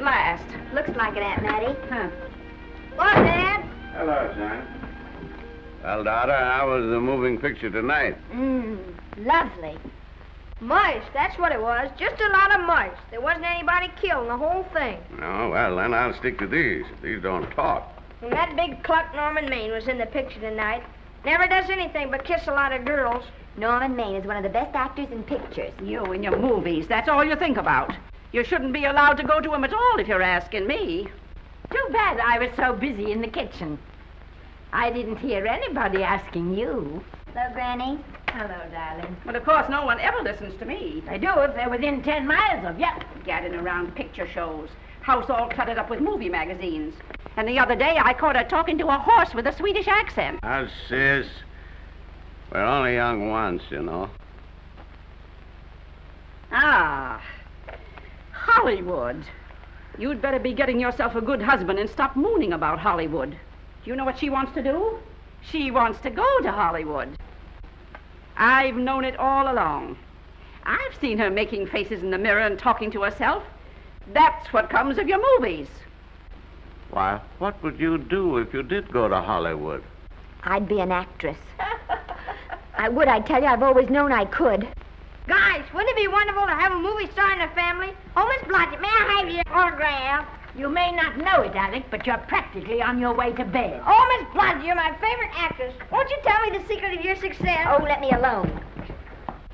at last. Looks like it, Aunt Mattie. Huh. What, Dad? Hello, son. Well, daughter, how was the moving picture tonight? Lovely. Mice, that's what it was. Just a lot of mice. There wasn't anybody killed in the whole thing. Oh, well, then I'll stick to these. These don't talk. And that big cluck Norman Maine was in the picture tonight. Never does anything but kiss a lot of girls. Norman Maine is one of the best actors in pictures. You and your movies, that's all you think about. You shouldn't be allowed to go to him at all if you're asking me. Too bad I was so busy in the kitchen. I didn't hear anybody asking you. Hello, Granny. Hello, darling. But of course, no one ever listens to me. They do if they're within 10 miles of you. Gadding around picture shows. House all cluttered up with movie magazines. And the other day, I caught her talking to a horse with a Swedish accent. Now, sis, we're only young once, you know. Ah, Hollywood. You'd better be getting yourself a good husband and stop mooning about Hollywood. Do you know what she wants to do? She wants to go to Hollywood. I've known it all along. I've seen her making faces in the mirror and talking to herself. That's what comes of your movies. Why, what would you do if you did go to Hollywood? I'd be an actress. I would, I tell you. I've always known I could. Guys, wouldn't it be wonderful to have a movie star in the family? Oh, Miss Blodgett, may I have your autograph? You may not know it, Alec, but you're practically on your way to bed. Oh, Miss Blodgett, you're my favorite actress. Won't you tell me the secret of your success? Oh, let me alone.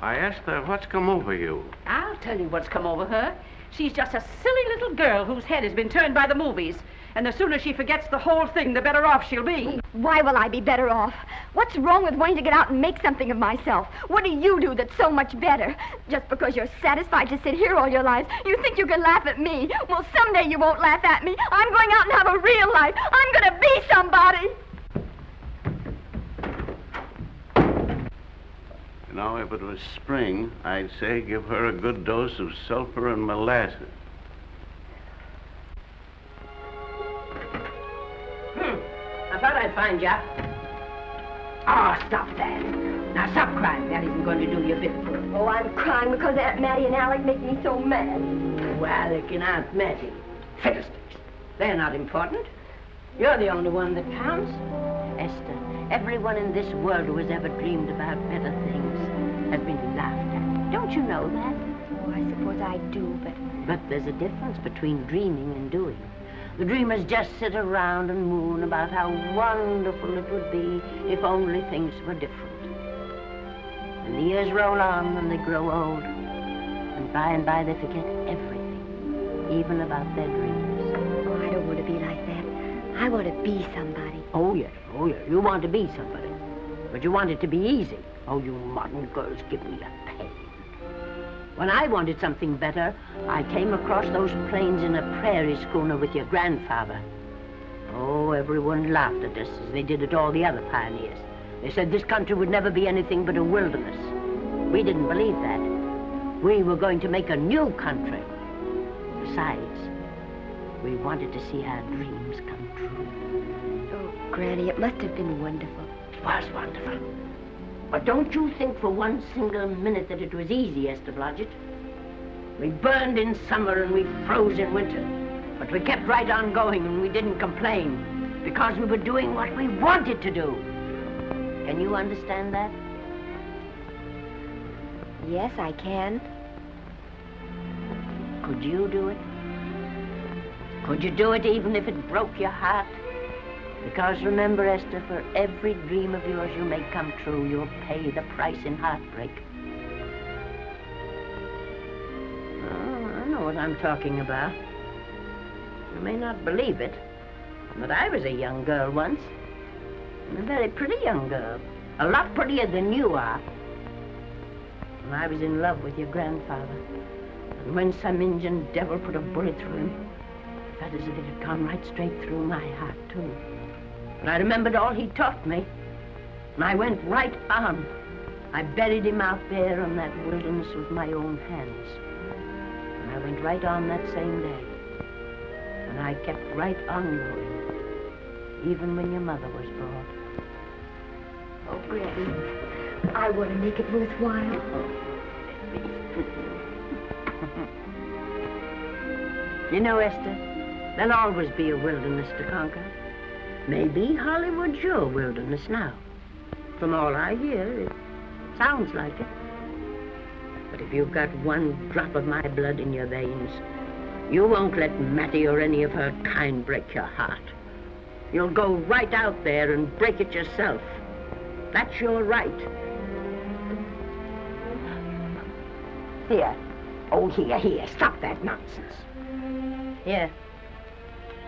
I asked her, what's come over you? I'll tell you what's come over her. She's just a silly little girl whose head has been turned by the movies. And the sooner she forgets the whole thing, the better off she'll be. Why will I be better off? What's wrong with wanting to get out and make something of myself? What do you do that's so much better? Just because you're satisfied to sit here all your life, you think you can laugh at me. Well, someday you won't laugh at me. I'm going out and have a real life. I'm going to be somebody. You know, if it was spring, I'd say give her a good dose of sulfur and molasses. I thought I'd find you. Oh, stop that. Now, stop crying. That isn't going to do you a bit of good. Oh, I'm crying because Aunt Mattie and Alec make me so mad. Oh, Alec and Aunt Mattie. Fiddlesticks. They're not important. You're the only one that counts. Esther, everyone in this world who has ever dreamed about better things has been laughed at. Don't you know that? Oh, I suppose I do, But there's a difference between dreaming and doing. The dreamers just sit around and moon about how wonderful it would be if only things were different. And the years roll on and they grow old. And by they forget everything, even about their dreams. Oh, I don't want to be like that. I want to be somebody. Oh, yeah. You want to be somebody. But you want it to be easy. Oh, you modern girls give me a pain. When I wanted something better, I came across those plains in a prairie schooner with your grandfather. Oh, everyone laughed at us as they did at all the other pioneers. They said this country would never be anything but a wilderness. We didn't believe that. We were going to make a new country. Besides, we wanted to see our dreams come true. Oh, Granny, it must have been wonderful. It was wonderful. But don't you think for one single minute that it was easy, Esther Blodgett. We burned in summer and we froze in winter. But we kept right on going and we didn't complain because we were doing what we wanted to do. Can you understand that? Yes, I can. Could you do it? Could you do it even if it broke your heart? Because remember, Esther, for every dream of yours you make come true, you'll pay the price in heartbreak. Oh, I know what I'm talking about. You may not believe it, but I was a young girl once. And a very pretty young girl. A lot prettier than you are. And I was in love with your grandfather. And when some Indian devil put a bullet through him, it felt as if it had gone right straight through my heart, too. But I remembered all he taught me, and I went right on. I buried him out there in that wilderness with my own hands. And I went right on that same day. And I kept right on going, even when your mother was born. Oh, Granny, I want to make it worthwhile. You know, Esther, there'll always be a wilderness to conquer. Maybe Hollywood's your wilderness now. From all I hear, it sounds like it. But if you've got one drop of my blood in your veins, you won't let Mattie or any of her kind break your heart. You'll go right out there and break it yourself. That's your right. Here. Oh, here. Stop that nonsense. Here.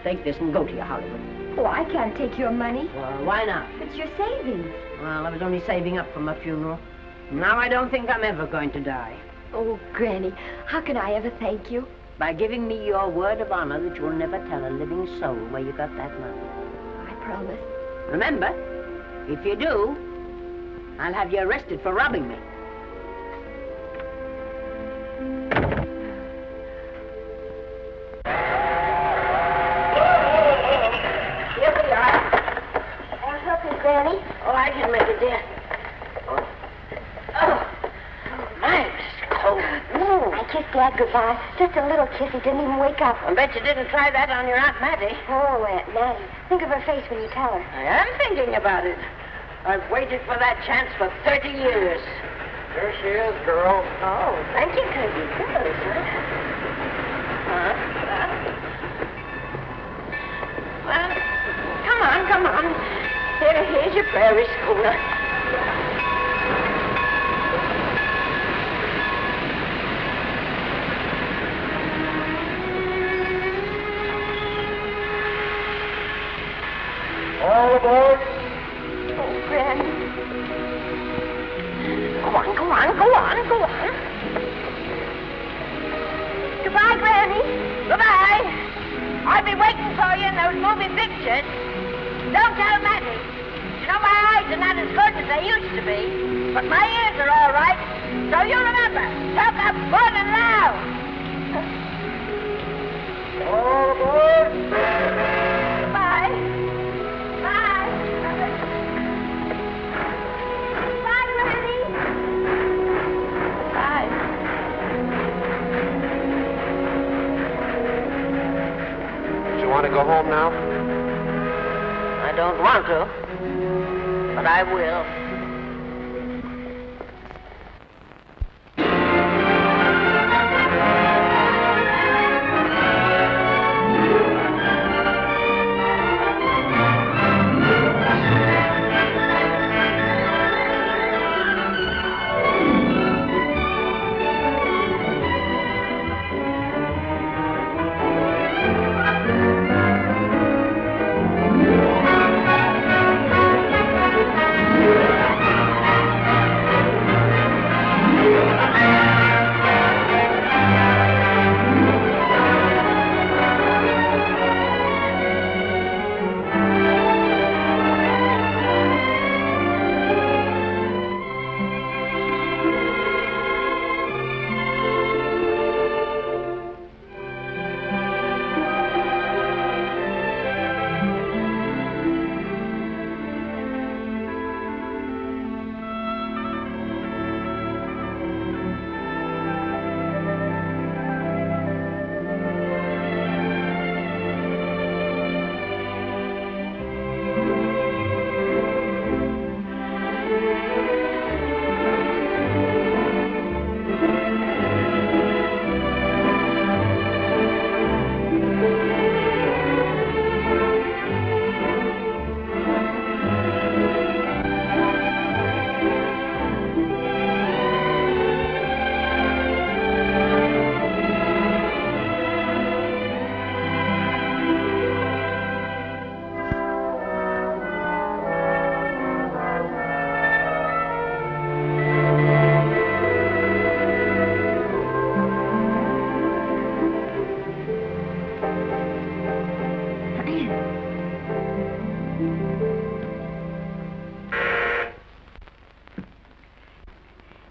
Take this and go to your Hollywood. Oh, I can't take your money. Well, why not? It's your savings. Well, I was only saving up for my funeral. Now I don't think I'm ever going to die. Oh, Granny, how can I ever thank you? By giving me your word of honor that you'll never tell a living soul where you got that money. I promise. Remember, if you do, I'll have you arrested for robbing me. Here we are. Want something, Granny? Oh, I can make it, dear. Oh, my, it's cold. I kissed Dad goodbye. Just a little kiss. He didn't even wake up. I bet you didn't try that on your Aunt Mattie. Oh, Aunt Mattie. Think of her face when you tell her. I am thinking about it. I've waited for that chance for 30 years. There she is, girl. Oh, thank you, Kirby. Good, sir. Well, come on. Here's your prairie schooner. All aboard. Oh, Granny. Go on. Goodbye, Granny. Goodbye. I'll be waiting for you in those movie pictures. Don't tell Mattie. You know, my eyes are not as good as they used to be, but my ears are all right. So you remember, talk up good and loud. All aboard. Goodbye. Bye. Bye, Granny. Bye. Do you want to go home now? I don't want to, but I will.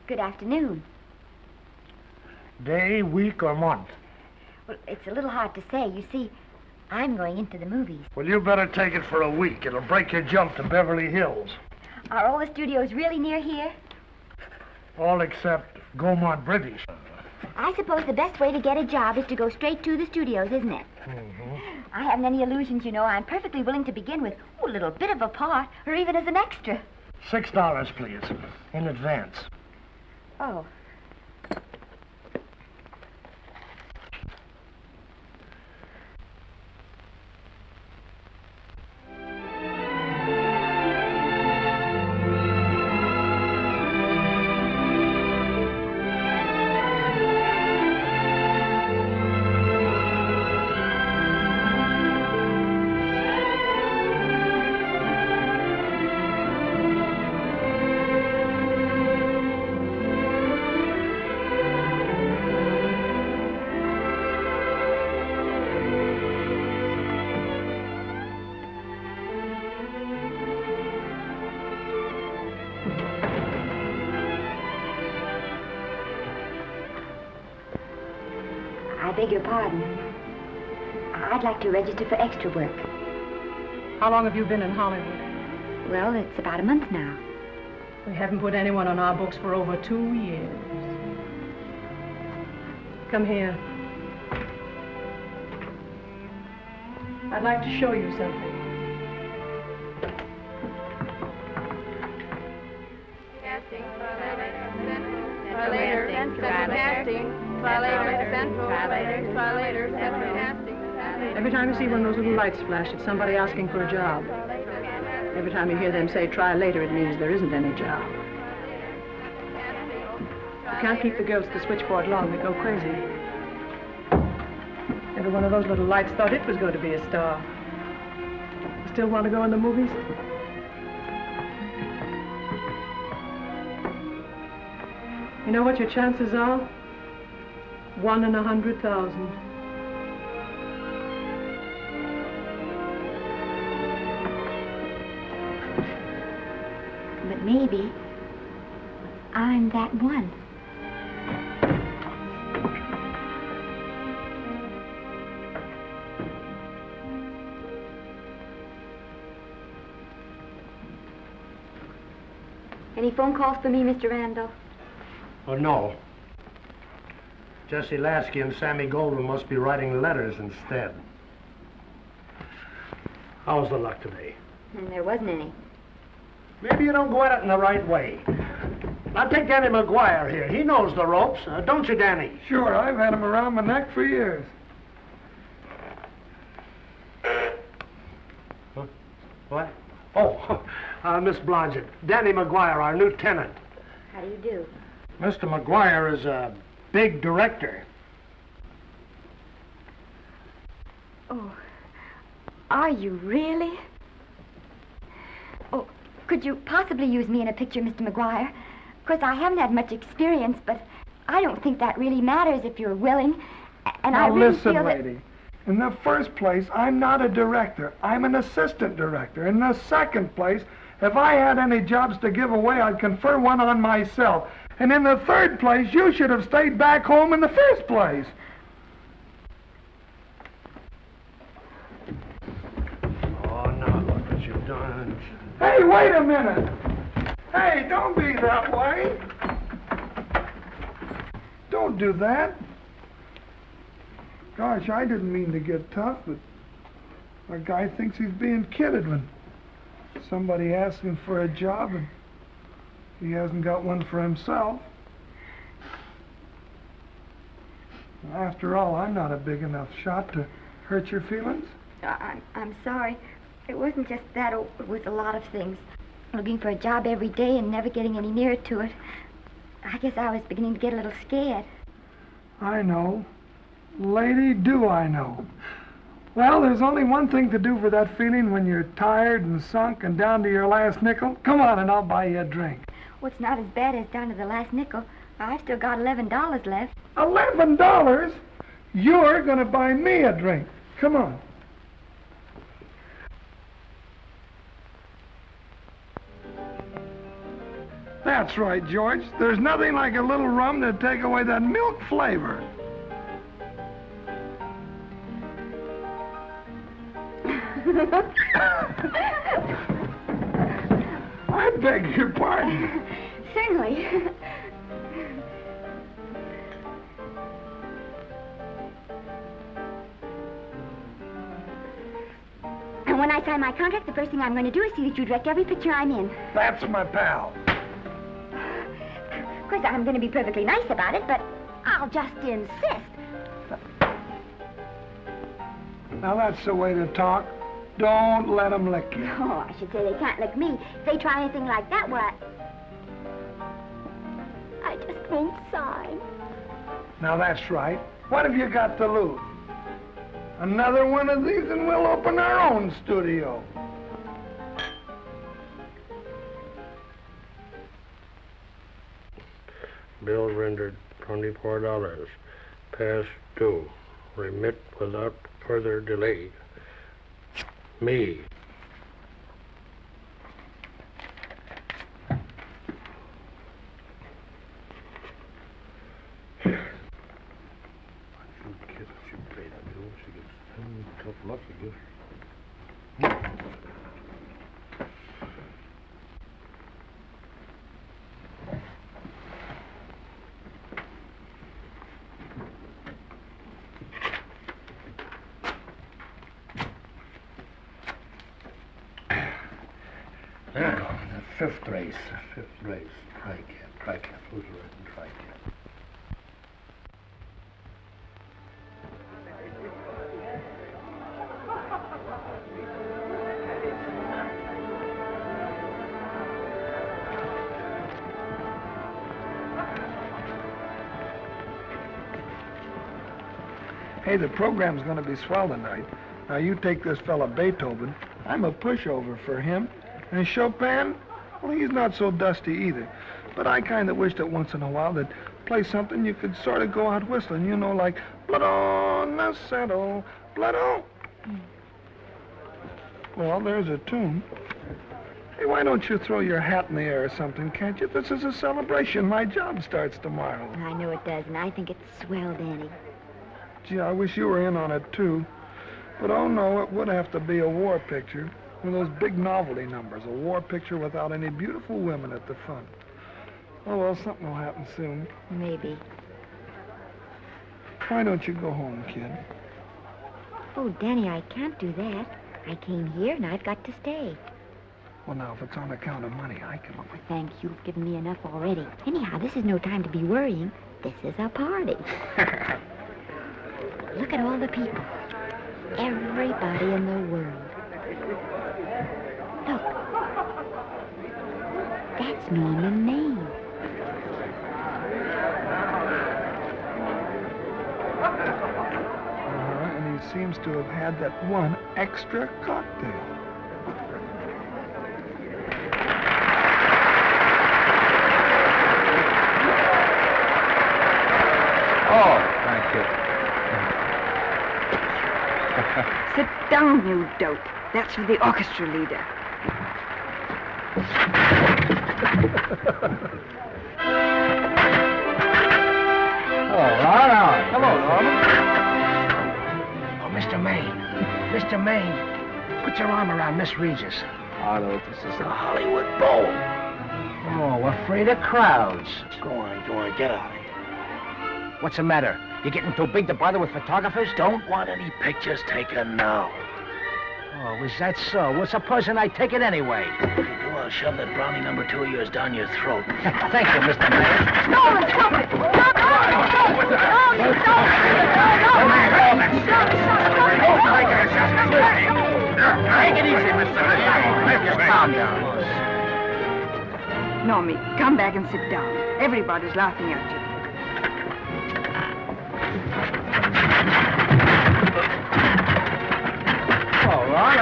Good afternoon. Day, week, or month? Well, it's a little hard to say. You see, I'm going into the movies. Well, you better take it for a week. It'll break your jump to Beverly Hills. Are all the studios really near here? All except Gaumont British. I suppose the best way to get a job is to go straight to the studios, isn't it? Mm-hmm. I haven't any illusions, you know. I'm perfectly willing to begin with a little bit of a part, or even as an extra. $6, please, in advance. Oh. I beg your pardon. I'd like to register for extra work. How long have you been in Hollywood? Well, it's about a month now. We haven't put anyone on our books for over 2 years. Come here. I'd like to show you something. Casting, later, central casting, later, central, later, central casting. Every time you see one of those little lights flash, it's somebody asking for a job. Every time you hear them say, try later, it means there isn't any job. You can't keep the girls at the switchboard long. They go crazy. Every one of those little lights thought it was going to be a star. You still want to go in the movies? You know what your chances are? 1 in 100,000. But maybe I'm that one. Any phone calls for me, Mr. Randall? Oh, no. Jesse Lasky and Sammy Goldwyn must be writing letters instead. How's the luck today? There wasn't any. Maybe you don't go at it in the right way. Now take Danny McGuire here. He knows the ropes. Don't you, Danny? Sure, I've had him around my neck for years. Huh? What? Oh, Miss Blodgett. Danny McGuire, our new tenant. How do you do? Mr. McGuire is a big director. Oh, are you really? Oh, could you possibly use me in a picture, Mr. McGuire? Of course, I haven't had much experience, but I don't think that really matters if you're willing. And now I really listen, feel lady. In the first place, I'm not a director. I'm an assistant director. In the second place, if I had any jobs to give away, I'd confer one on myself. And in the third place, you should have stayed back home in the first place. Oh, now look what you've done. Hey, wait a minute. Hey, don't be that way. Don't do that. Gosh, I didn't mean to get tough, but a guy thinks he's being kidded when somebody asks him for a job and he hasn't got one for himself. After all, I'm not a big enough shot to hurt your feelings. I'm sorry. It wasn't just that. It was a lot of things. Looking for a job every day and never getting any nearer to it. I guess I was beginning to get a little scared. I know. Lady, do I know. Well, there's only one thing to do for that feeling when you're tired and sunk and down to your last nickel. Come on and I'll buy you a drink. Well, it's not as bad as down to the last nickel. I've still got $11 left. $11? You're going to buy me a drink. Come on. That's right, George. There's nothing like a little rum to take away that milk flavor. I beg your pardon. Certainly. And when I sign my contract, the first thing I'm going to do is see that you direct every picture I'm in. That's my pal. Of course, I'm going to be perfectly nice about it, but I'll just insist. Now, that's the way to talk. Don't let them lick you. Oh, I should say they can't lick me. If they try anything like that, well, I just won't sign. Now, that's right. What have you got to lose? Another one of these and we'll open our own studio. Bill rendered $24. Past due. Remit without further delay. Me. Fifth race. Tri-cap. Who's riding tri-cap? Hey, the program's going to be swell tonight. Now, you take this fella Beethoven. I'm a pushover for him. And Chopin, well, he's not so dusty either. But I kind of wish that once in a while they'd play something you could sort of go out whistling, you know, like Blood on the Saddle, Blood on. Well, there's a tune. Hey, why don't you throw your hat in the air or something, can't you? This is a celebration. My job starts tomorrow. I know it does, and I think it's swell, Danny. Gee, I wish you were in on it, too. But, oh, no, it would have to be a war picture. One of those big novelty numbers, a war picture without any beautiful women at the front. Oh, well, something will happen soon. Maybe. Why don't you go home, kid? Oh, Danny, I can't do that. I came here, and I've got to stay. Well, now, if it's on account of money, I can... Oh, thanks. You've given me enough already. Anyhow, this is no time to be worrying. This is a party. Look at all the people. Everybody in the world. Look. That's Norman Maine. And he seems to have had that one extra cocktail. Oh, thank you. Sit down, you dope. That's for the orchestra leader. All right. Hello, Norman. Oh, Mr. Maine. Mr. Maine, put your arm around Miss Regis. Arnold, this is a Hollywood bowl. Oh, afraid of crowds. Go on, get out of here. What's the matter? You getting too big to bother with photographers? Don't want any pictures taken now. Oh, is that so? Well, supposing I take it anyway. If you do, I'll shove that brownie number 2 of yours down your throat. Thank you, Mr. Maine. Norman, stop it! Take it easy, Mr. Maine. Just calm down. Normie, come back and sit down. Everybody's laughing at you. All right.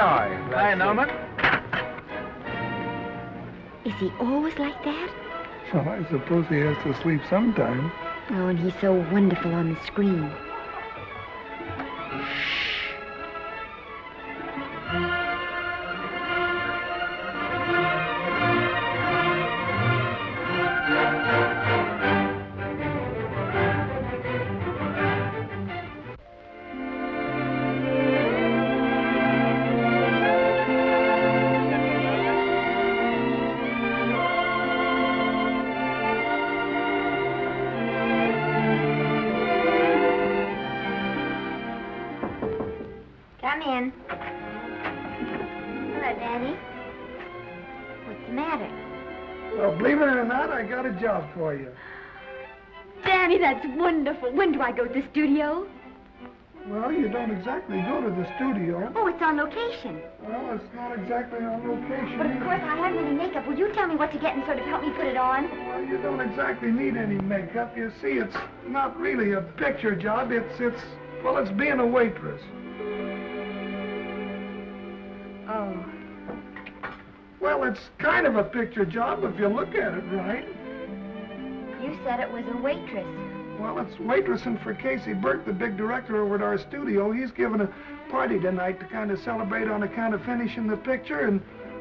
Hi, Norman. Is he always like that? Well, I suppose he has to sleep sometime. Oh, and he's so wonderful on the screen. Daddy? What's the matter? Well, believe it or not, I got a job for you. Daddy, that's wonderful. When do I go to the studio? Well, you don't exactly go to the studio. Oh, it's on location. Well, it's not exactly on location. But of course, I haven't any makeup. Will you tell me what to get and sort of help me put it on? Well, you don't exactly need any makeup. You see, it's not really a picture job. It's being a waitress. Oh. Well, it's kind of a picture job if you look at it right. You said it was a waitress. Well, it's waitressing for Casey Burke, the big director over at our studio. He's giving a party tonight to kind of celebrate on account of finishing the picture,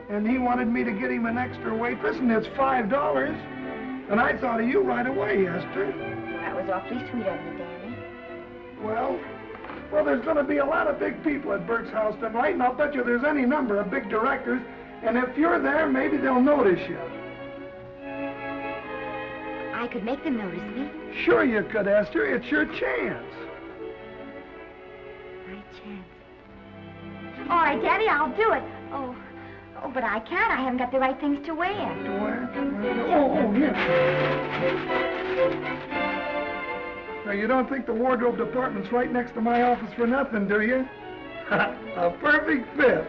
and he wanted me to get him an extra waitress, and it's $5. And I thought of you right away, Esther. Well, that was awfully sweet of you, Danny. Well, there's going to be a lot of big people at Burke's house tonight, and I'll bet you there's any number of big directors, and if you're there, maybe they'll notice you. I could make them notice me. Sure you could, Esther. It's your chance. My chance. All right, Daddy, I'll do it. Oh, but I can't. I haven't got the right things to wear. To wear? Oh, here. Now, you don't think the wardrobe department's right next to my office for nothing, do you? A perfect fit.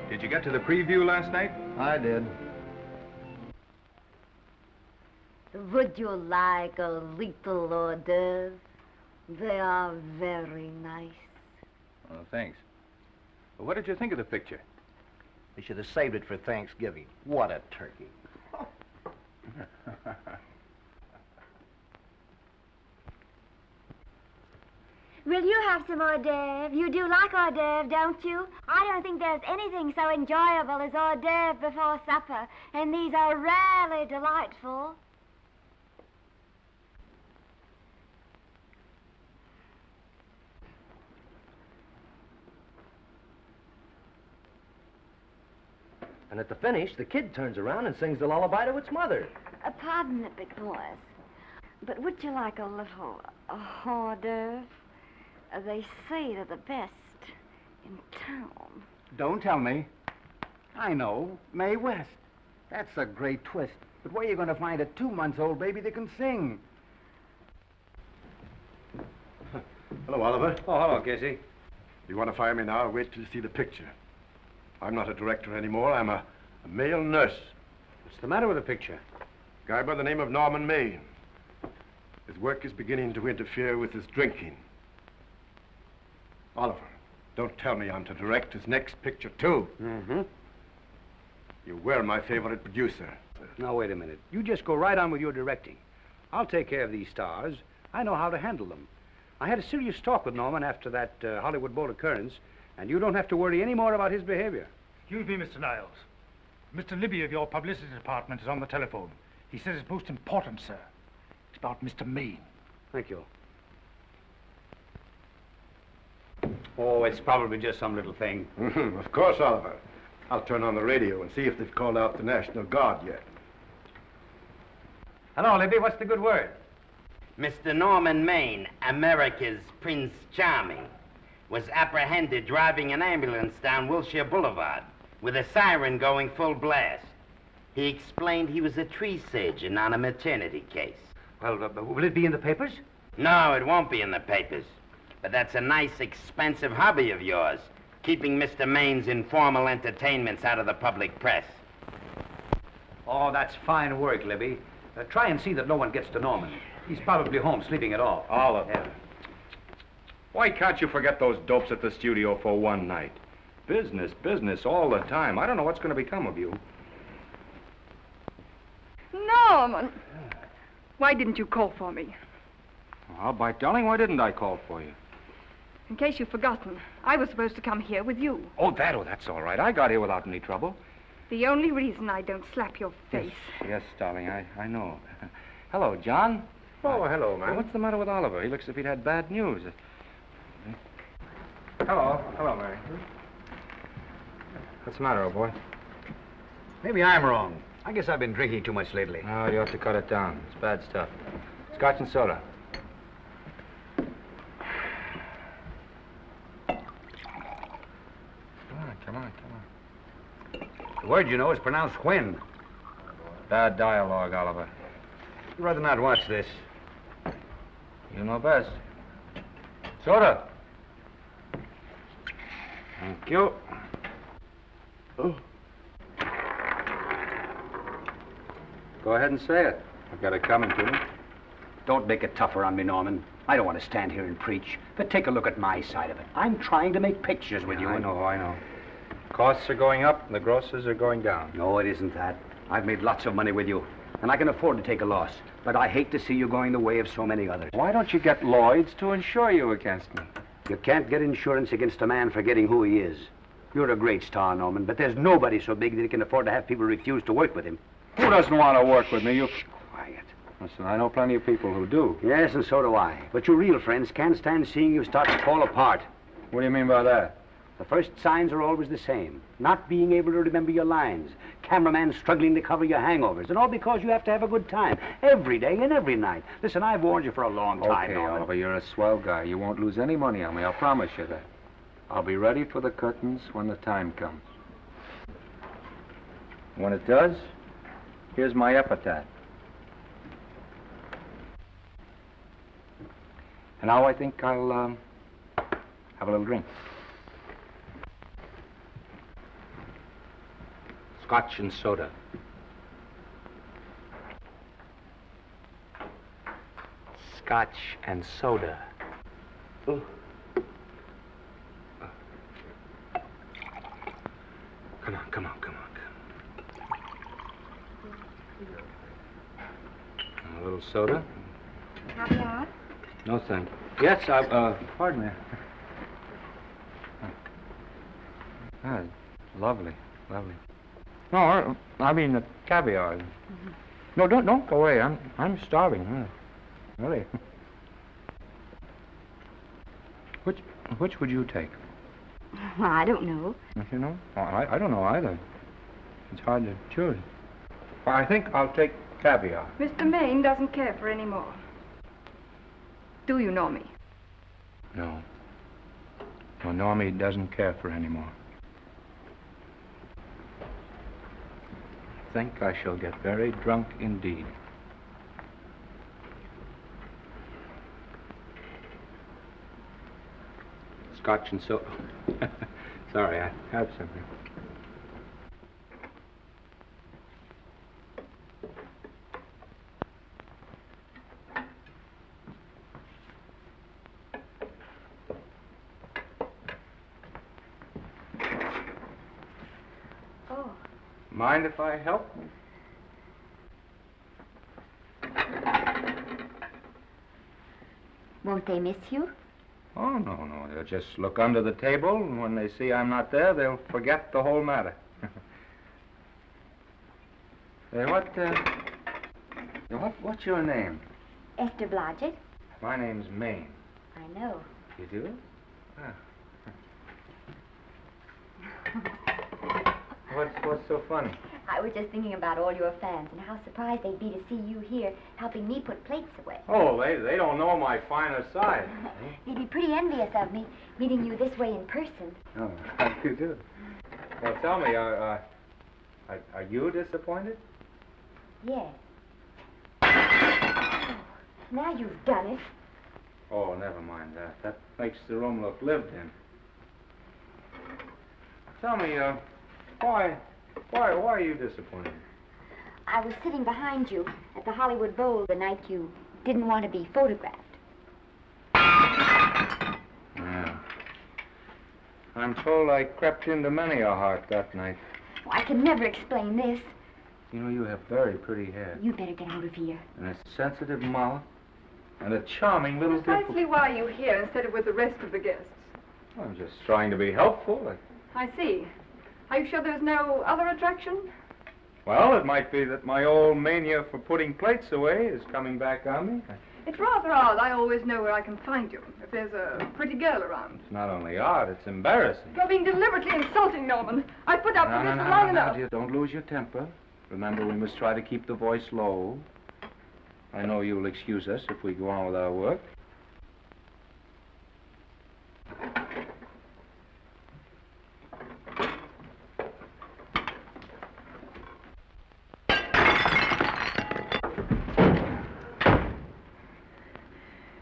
Did you get to the preview last night? I did. Would you like a little hors d'oeuvre? They are very nice. Oh, thanks. Well, what did you think of the picture? They should have saved it for Thanksgiving. What a turkey. Will you have some hors d'oeuvre? You do like hors d'oeuvre, don't you? I don't think there's anything so enjoyable as hors d'oeuvre before supper, and these are rarely delightful. And at the finish, the kid turns around and sings the lullaby to its mother. Pardon the big boys, but would you like a little hors d'oeuvre? They say they're the best in town. Don't tell me. I know. Mae West. That's a great twist. But where are you going to find a 2-month-old baby that can sing? Hello, Oliver. Oh, hello, Casey. You want to fire me now or wait till you see the picture? I'm not a director anymore. I'm a male nurse. What's the matter with the picture? Guy by the name of Norman Maine. His work is beginning to interfere with his drinking. Oliver, don't tell me I'm to direct his next picture, too. Mm-hmm. You were my favorite producer. Now, wait a minute. You just go right on with your directing. I'll take care of these stars. I know how to handle them. I had a serious talk with Norman after that Hollywood boat occurrence, and you don't have to worry any more about his behavior. Excuse me, Mr. Niles. Mr. Libby of your publicity department is on the telephone. He says it's most important, sir. It's about Mr. Maine. Thank you. Oh, it's probably just some little thing. Of course, Oliver. I'll turn on the radio and see if they've called out the National Guard yet. Hello, Libby. What's the good word? Mr. Norman Maine, America's Prince Charming, was apprehended driving an ambulance down Wilshire Boulevard with a siren going full blast. He explained he was a tree surgeon on a maternity case. Well, will it be in the papers? No, it won't be in the papers. But that's a nice, expensive hobby of yours, keeping Mr. Maine's informal entertainments out of the public press. Oh, that's fine work, Libby. Try and see that no one gets to Norman. He's probably home sleeping it off. Oliver. Yeah. Why can't you forget those dopes at the studio for one night? Business, business all the time. I don't know what's going to become of you. Norman! Why didn't you call for me? Well, by darling, why didn't I call for you? In case you've forgotten, I was supposed to come here with you. Oh, that's all right. I got here without any trouble. The only reason I don't slap your face. Yes, darling, I know. Hello, John. Oh, hello, man. What's the matter with Oliver? He looks as if he'd had bad news. Hello, Mary. What's the matter, old boy? Maybe I'm wrong. I guess I've been drinking too much lately. Oh, you have to cut it down. It's bad stuff. Scotch and soda. Come on. The word, you know, is pronounced when. Bad dialogue, Oliver. I'd rather not watch this. You know best. Soda. Thank you. Oh. Go ahead and say it. I've got it coming to me. Don't make it tougher on me, Norman. I don't want to stand here and preach, but take a look at my side of it. I'm trying to make pictures with you. I know. Costs are going up and the grosses are going down. No, it isn't that. I've made lots of money with you, and I can afford to take a loss. But I hate to see you going the way of so many others. Why don't you get Lloyd's to insure you against me? You can't get insurance against a man forgetting who he is. You're a great star, Norman, but there's nobody so big that he can afford to have people refuse to work with him. Who doesn't want to work with me? You... Quiet. Listen, I know plenty of people who do. Yes, and so do I. But your real friends can't stand seeing you start to fall apart. What do you mean by that? The first signs are always the same. Not being able to remember your lines. Cameraman struggling to cover your hangovers. And all because you have to have a good time. Every day and every night. Listen, I've warned you for a long time, Okay, Norman. Oliver, you're a swell guy. You won't lose any money on me. I'll promise you that. I'll be ready for the curtains when the time comes. When it does, here's my epitaph. And now I think I'll have a little drink. Scotch and soda. Scotch and soda. Oh. Come on. A little soda? Caviar? No, thank you. Yes, pardon me. Ah, lovely. No, I mean the caviar. Mm-hmm. No, don't go away. I'm starving. Really. Which would you take? Well, I don't know. You know? I don't know either. It's hard to choose. Well, I think I'll take caviar. Mr. Maine doesn't care for any more. Do you, Normie? No. Well, Normie doesn't care for any more. I think I shall get very drunk indeed. Scotch and soda. Sorry, I have something. Oh. Mind if I help? Won't they miss you? Oh, no. They'll just look under the table, and when they see I'm not there, they'll forget the whole matter. Hey, what's your name? Esther Blodgett. My name's Maine. I know. You do? Ah. What's so funny? I was just thinking about all your fans and how surprised they'd be to see you here helping me put plates away. Oh, they don't know my finer side. They'd be pretty envious of me, meeting you this way in person. Oh, how do you do? Well, tell me, are you disappointed? Yes. Oh, now you've done it. Oh, never mind that. That makes the room look lived in. Tell me, why are you disappointed? I was sitting behind you at the Hollywood Bowl the night you didn't want to be photographed. Yeah. I'm told I crept into many a heart that night. Oh, I can never explain this. You know, you have very pretty hair. You better get out of here. And a sensitive mouth. And a charming little Precisely why are you here instead of with the rest of the guests? I'm just trying to be helpful. I see. Are you sure there's no other attraction? Well, it might be that my old mania for putting plates away is coming back on me. It's rather odd. I always know where I can find you if there's a pretty girl around. It's not only odd, it's embarrassing. You're being deliberately insulting, Norman. I put up with this for long enough. Dear, don't lose your temper. Remember, we must try to keep the voice low. I know you'll excuse us if we go on with our work.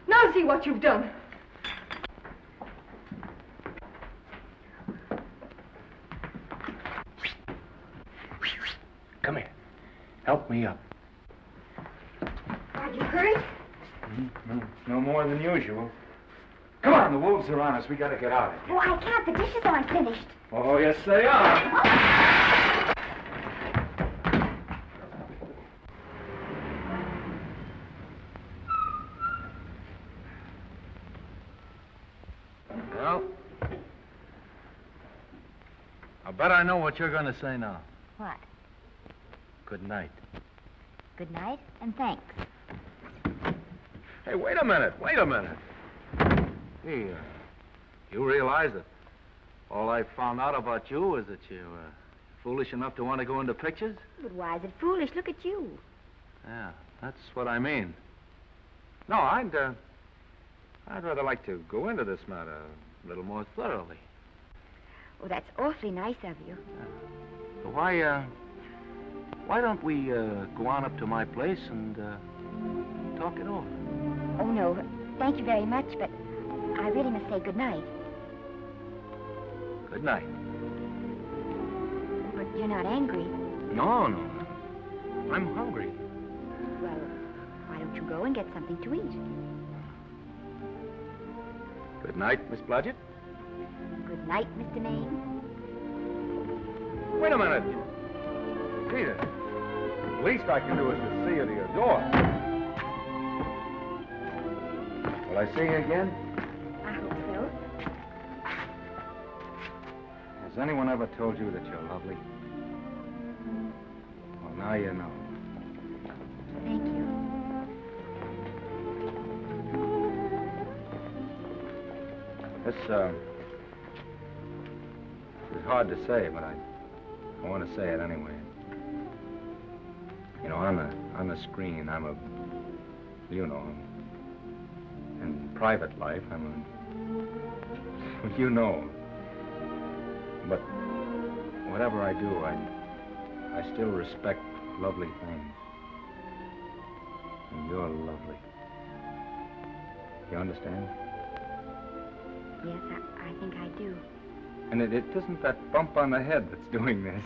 Now see what you've done. Come here. Help me up. Are you hurt? No more than usual. Come on, the wolves are on us. We gotta get out of here. Oh, I can't. The dishes aren't finished. Oh, yes, they are. Well, I bet I know what you're going to say now. What? Good night. Good night, and thanks. Hey, wait a minute. Hey, you realize that all I found out about you is that you're foolish enough to want to go into pictures? But why is it foolish? Look at you. Yeah, that's what I mean. No, I'd rather like to go into this matter a little more thoroughly. Oh, that's awfully nice of you. So why don't we go on up to my place and talk it over? Oh, no. Thank you very much, but I really must say good night. Good night. But you're not angry. No. I'm hungry. Well, why don't you go and get something to eat? Good night, Miss Blodgett. Good night, Mr. Maine. Wait a minute. Peter, the least I can do is to see you to your door. Will I see you again? I hope so. Has anyone ever told you that you're lovely? Well, now you know. Thank you. This is hard to say, but I want to say it anyway. You know, on the screen, I'm a, you know, in private life, I'm a, you know. But whatever I do, I still respect lovely things. And you're lovely. You understand? Yes, I think I do. And it isn't that bump on the head that's doing this.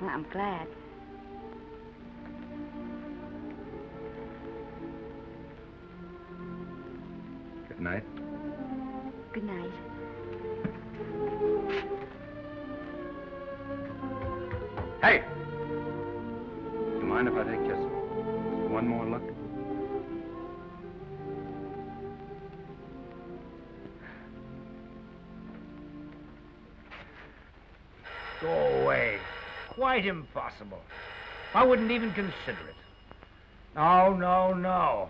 Well, I'm glad. Good night. Good night. Hey! You mind if I take just one more look? Go away. Quite impossible. I wouldn't even consider it. No.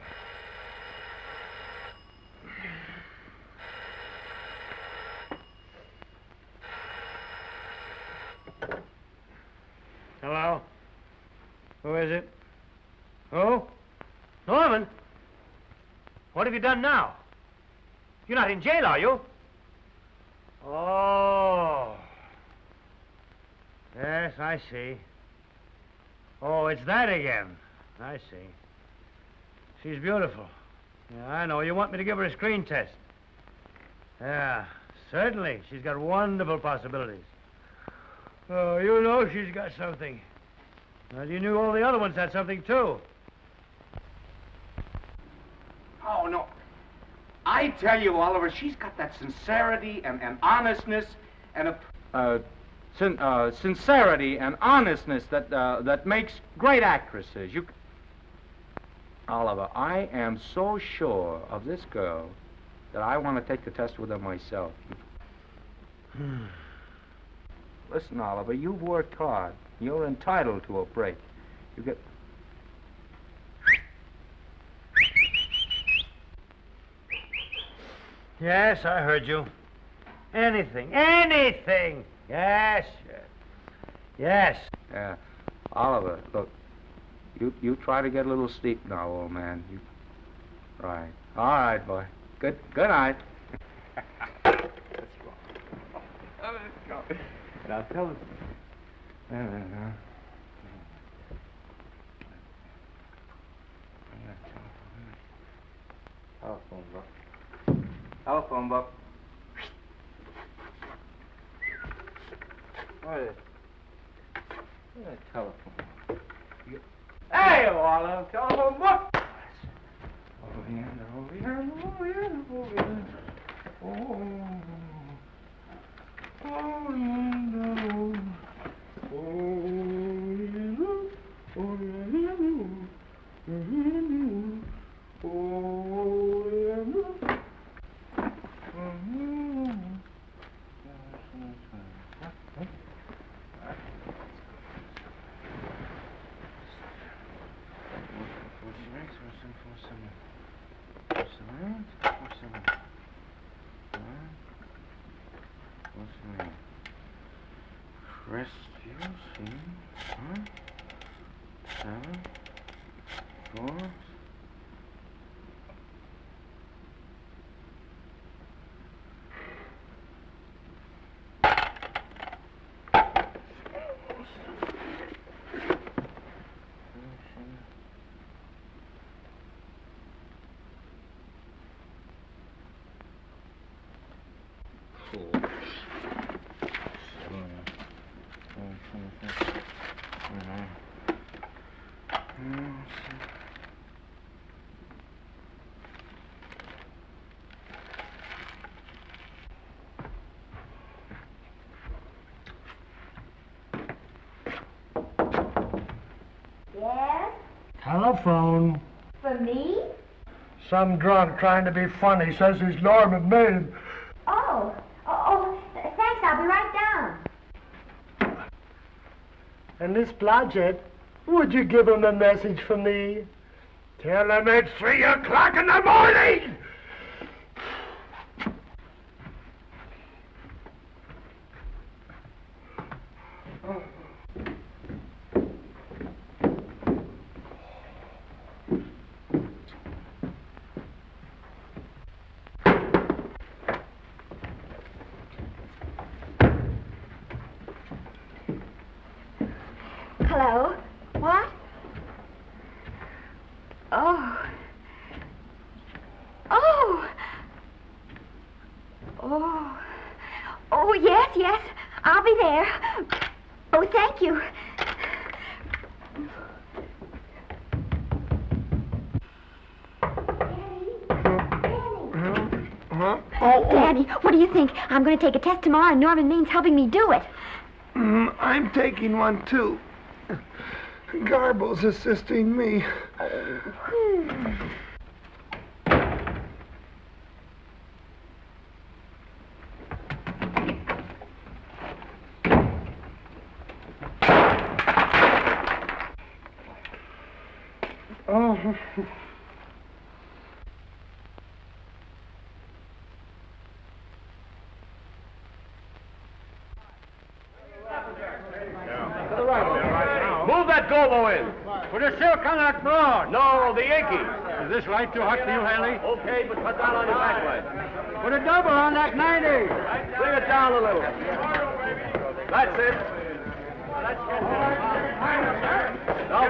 Hello? Who is it? Who? Norman? What have you done now? You're not in jail, are you? Oh. Yes, I see. Oh, it's that again. I see. She's beautiful. Yeah, I know. You want me to give her a screen test? Yeah, certainly. She's got wonderful possibilities. Oh, you know she's got something. Well, you knew all the other ones had something, too. Oh, no. I tell you, Oliver, she's got that sincerity and honestness and a... sincerity and honestness that makes great actresses. Oliver, I am so sure of this girl that I want to take the test with her myself. Listen, Oliver, you've worked hard. You're entitled to a break. You get... Yes, I heard you. Anything. Anything! Yes, yes. Yes. Yeah. Oliver, look. You try to get a little sleep now, old man. Right. All right, boy. Good night. Let's go. Now tell us. Telephone book. Telephone book. What is it? Telephone book. Hey, Oliver, telephone book. Over here, over here, over here, over here. Yes? Telephone. For me? Some drunk trying to be funny says he's Norman Maine. Oh, thanks. I'll be right down. And Miss Blodgett, would you give him a message for me? Tell him it's 3 o'clock in the morning! Hello? What? Oh. Oh. Oh. Oh, yes. I'll be there. Oh, thank you. Daddy, what do you think? I'm going to take a test tomorrow, and Norman Maine's helping me do it. I'm taking one, too. Garble's assisting me. Oh. Move that gobo in. Put a silk on that broad. No, the Yankee. Is this light too hot for you, Haley? Okay, but cut down on your backlight. Put a double on that 90. Bring it down a little. That's it. Now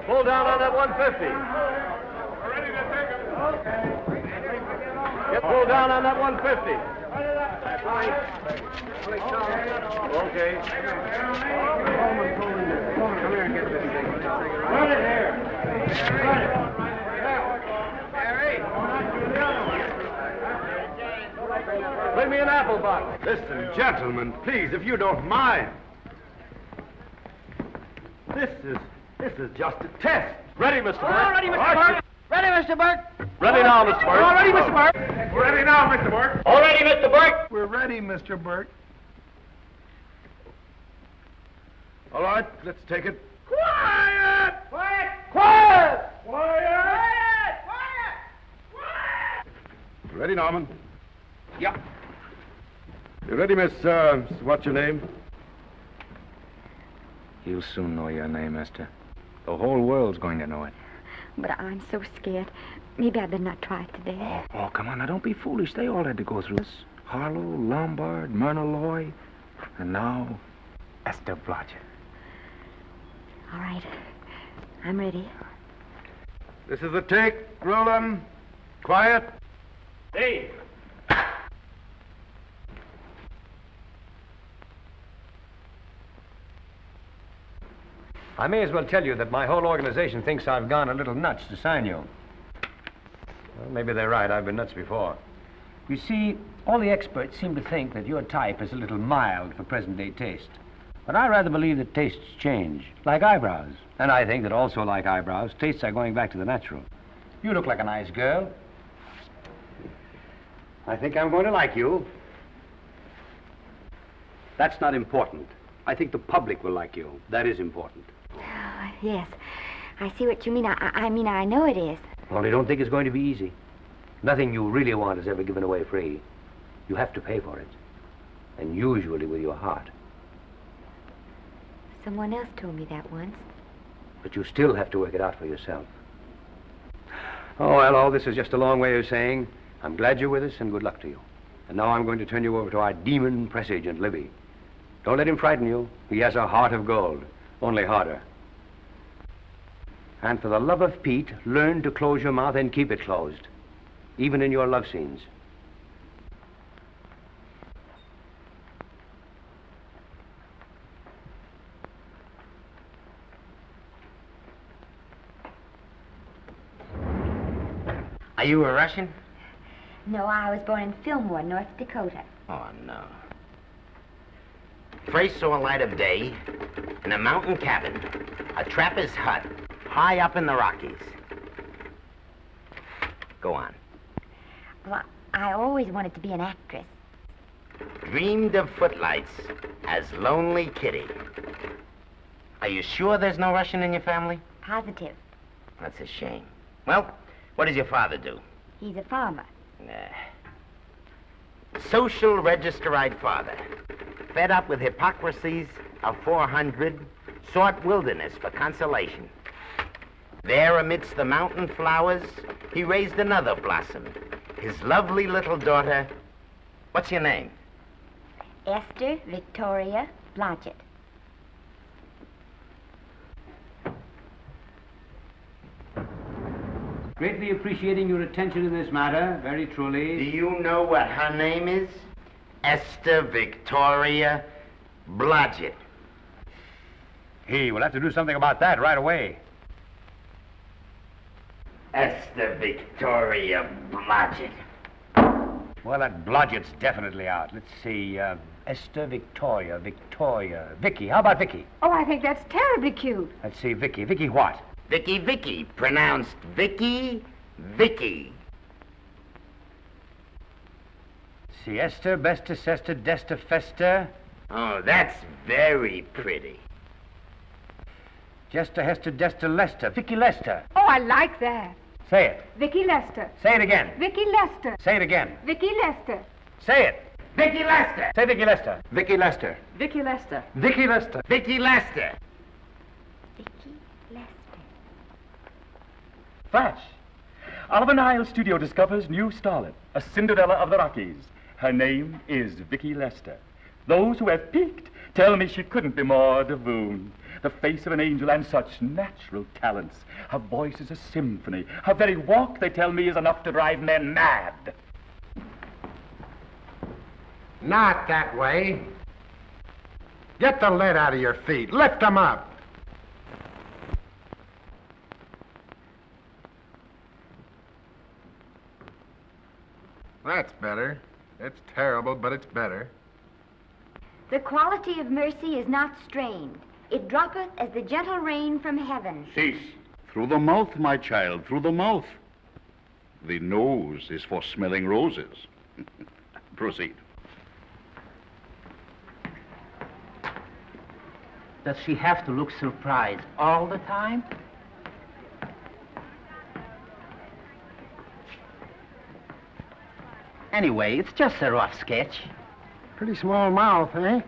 pull down on that 150. Get pulled down on that 150. Okay. Come here and get this thing. Run it here. Run it. Bring me an apple box. Listen, gentlemen, please, if you don't mind. This is just a test. Ready, Mr. Burke? All ready, Mr. Burke. Ready, Mr. Burke. Ready now, Mr. Burke. All ready, Mr. Burke. We're ready now, Mr. Burke. All ready, Mr. Burke. We're ready, Mr. Burke. All right, let's take it. Quiet! Quiet! Quiet! Quiet! Ready, Norman? Yeah. You ready, Miss, what's your name? You'll soon know your name, Esther. The whole world's going to know it. But I'm so scared. Maybe I better not try it today. Oh, come on, now don't be foolish. They all had to go through this. Harlow, Lombard, Myrna Loy, and now Esther Blodgett. All right. I'm ready. This is the take. Roll 'em. Quiet. Hey! I may as well tell you that my whole organization thinks I've gone a little nuts to sign you. Well, maybe they're right. I've been nuts before. You see, all the experts seem to think that your type is a little mild for present-day taste. But I rather believe that tastes change, like eyebrows. And I think that also, like eyebrows, tastes are going back to the natural. You look like a nice girl. I think I'm going to like you. That's not important. I think the public will like you. That is important. Oh, yes. I see what you mean. I mean, I know it is. Only don't think it's going to be easy. Nothing you really want is ever given away free. You have to pay for it. And usually with your heart. Someone else told me that once. But you still have to work it out for yourself. Oh, well, all this is just a long way of saying, I'm glad you're with us and good luck to you. And now I'm going to turn you over to our demon press agent, Libby. Don't let him frighten you. He has a heart of gold, only harder. And for the love of Pete, learn to close your mouth and keep it closed, even in your love scenes. Are you a Russian? No, I was born in Fillmore, North Dakota. Oh, no. First saw light of day in a mountain cabin, a trapper's hut, high up in the Rockies. Go on. Well, I always wanted to be an actress. Dreamed of footlights as Lonely Kitty. Are you sure there's no Russian in your family? Positive. That's a shame. Well, what does your father do? He's a farmer. Social register-eyed father. Fed up with hypocrisies of 400, sought wilderness for consolation. There amidst the mountain flowers, he raised another blossom. His lovely little daughter. What's your name? Esther Victoria Blodgett. Greatly appreciating your attention in this matter, very truly. Do you know what her name is? Esther Victoria Blodgett. Hey, we'll have to do something about that right away. Esther Victoria Blodgett. Well, that Blodgett's definitely out. Let's see, Esther Victoria, Vicki. How about Vicki? Oh, I think that's terribly cute. Let's see, Vicki. Vicki what? Vicki, pronounced Vicki. See, Esther, Besta, Sesta, Desta, Festa. Oh, that's very pretty. Jester, Hester, Desta, Lester. Vicki Lester. Oh, I like that. Say it. Vicki Lester. Say it again. Vicki Lester. Say it again. Vicki Lester. Say it. Vicki Lester. Say Vicki Lester. Vicki Lester. Vicki Lester. Vicki Lester. Vicki Lester. Vicki Lester. Flash. Oliver Nile Studio discovers new starlet, a Cinderella of the Rockies. Her name is Vicki Lester. Those who have peeked tell me she couldn't be more divoon. The face of an angel and such natural talents. Her voice is a symphony. Her very walk, they tell me, is enough to drive men mad. Not that way. Get the lead out of your feet. Lift them up. That's better. It's terrible, but it's better. The quality of mercy is not strained. It droppeth as the gentle rain from heaven. Cease. Through the mouth, my child, through the mouth. The nose is for smelling roses. Proceed. Does she have to look surprised all the time? Anyway, it's just a rough sketch. Pretty small mouth, eh?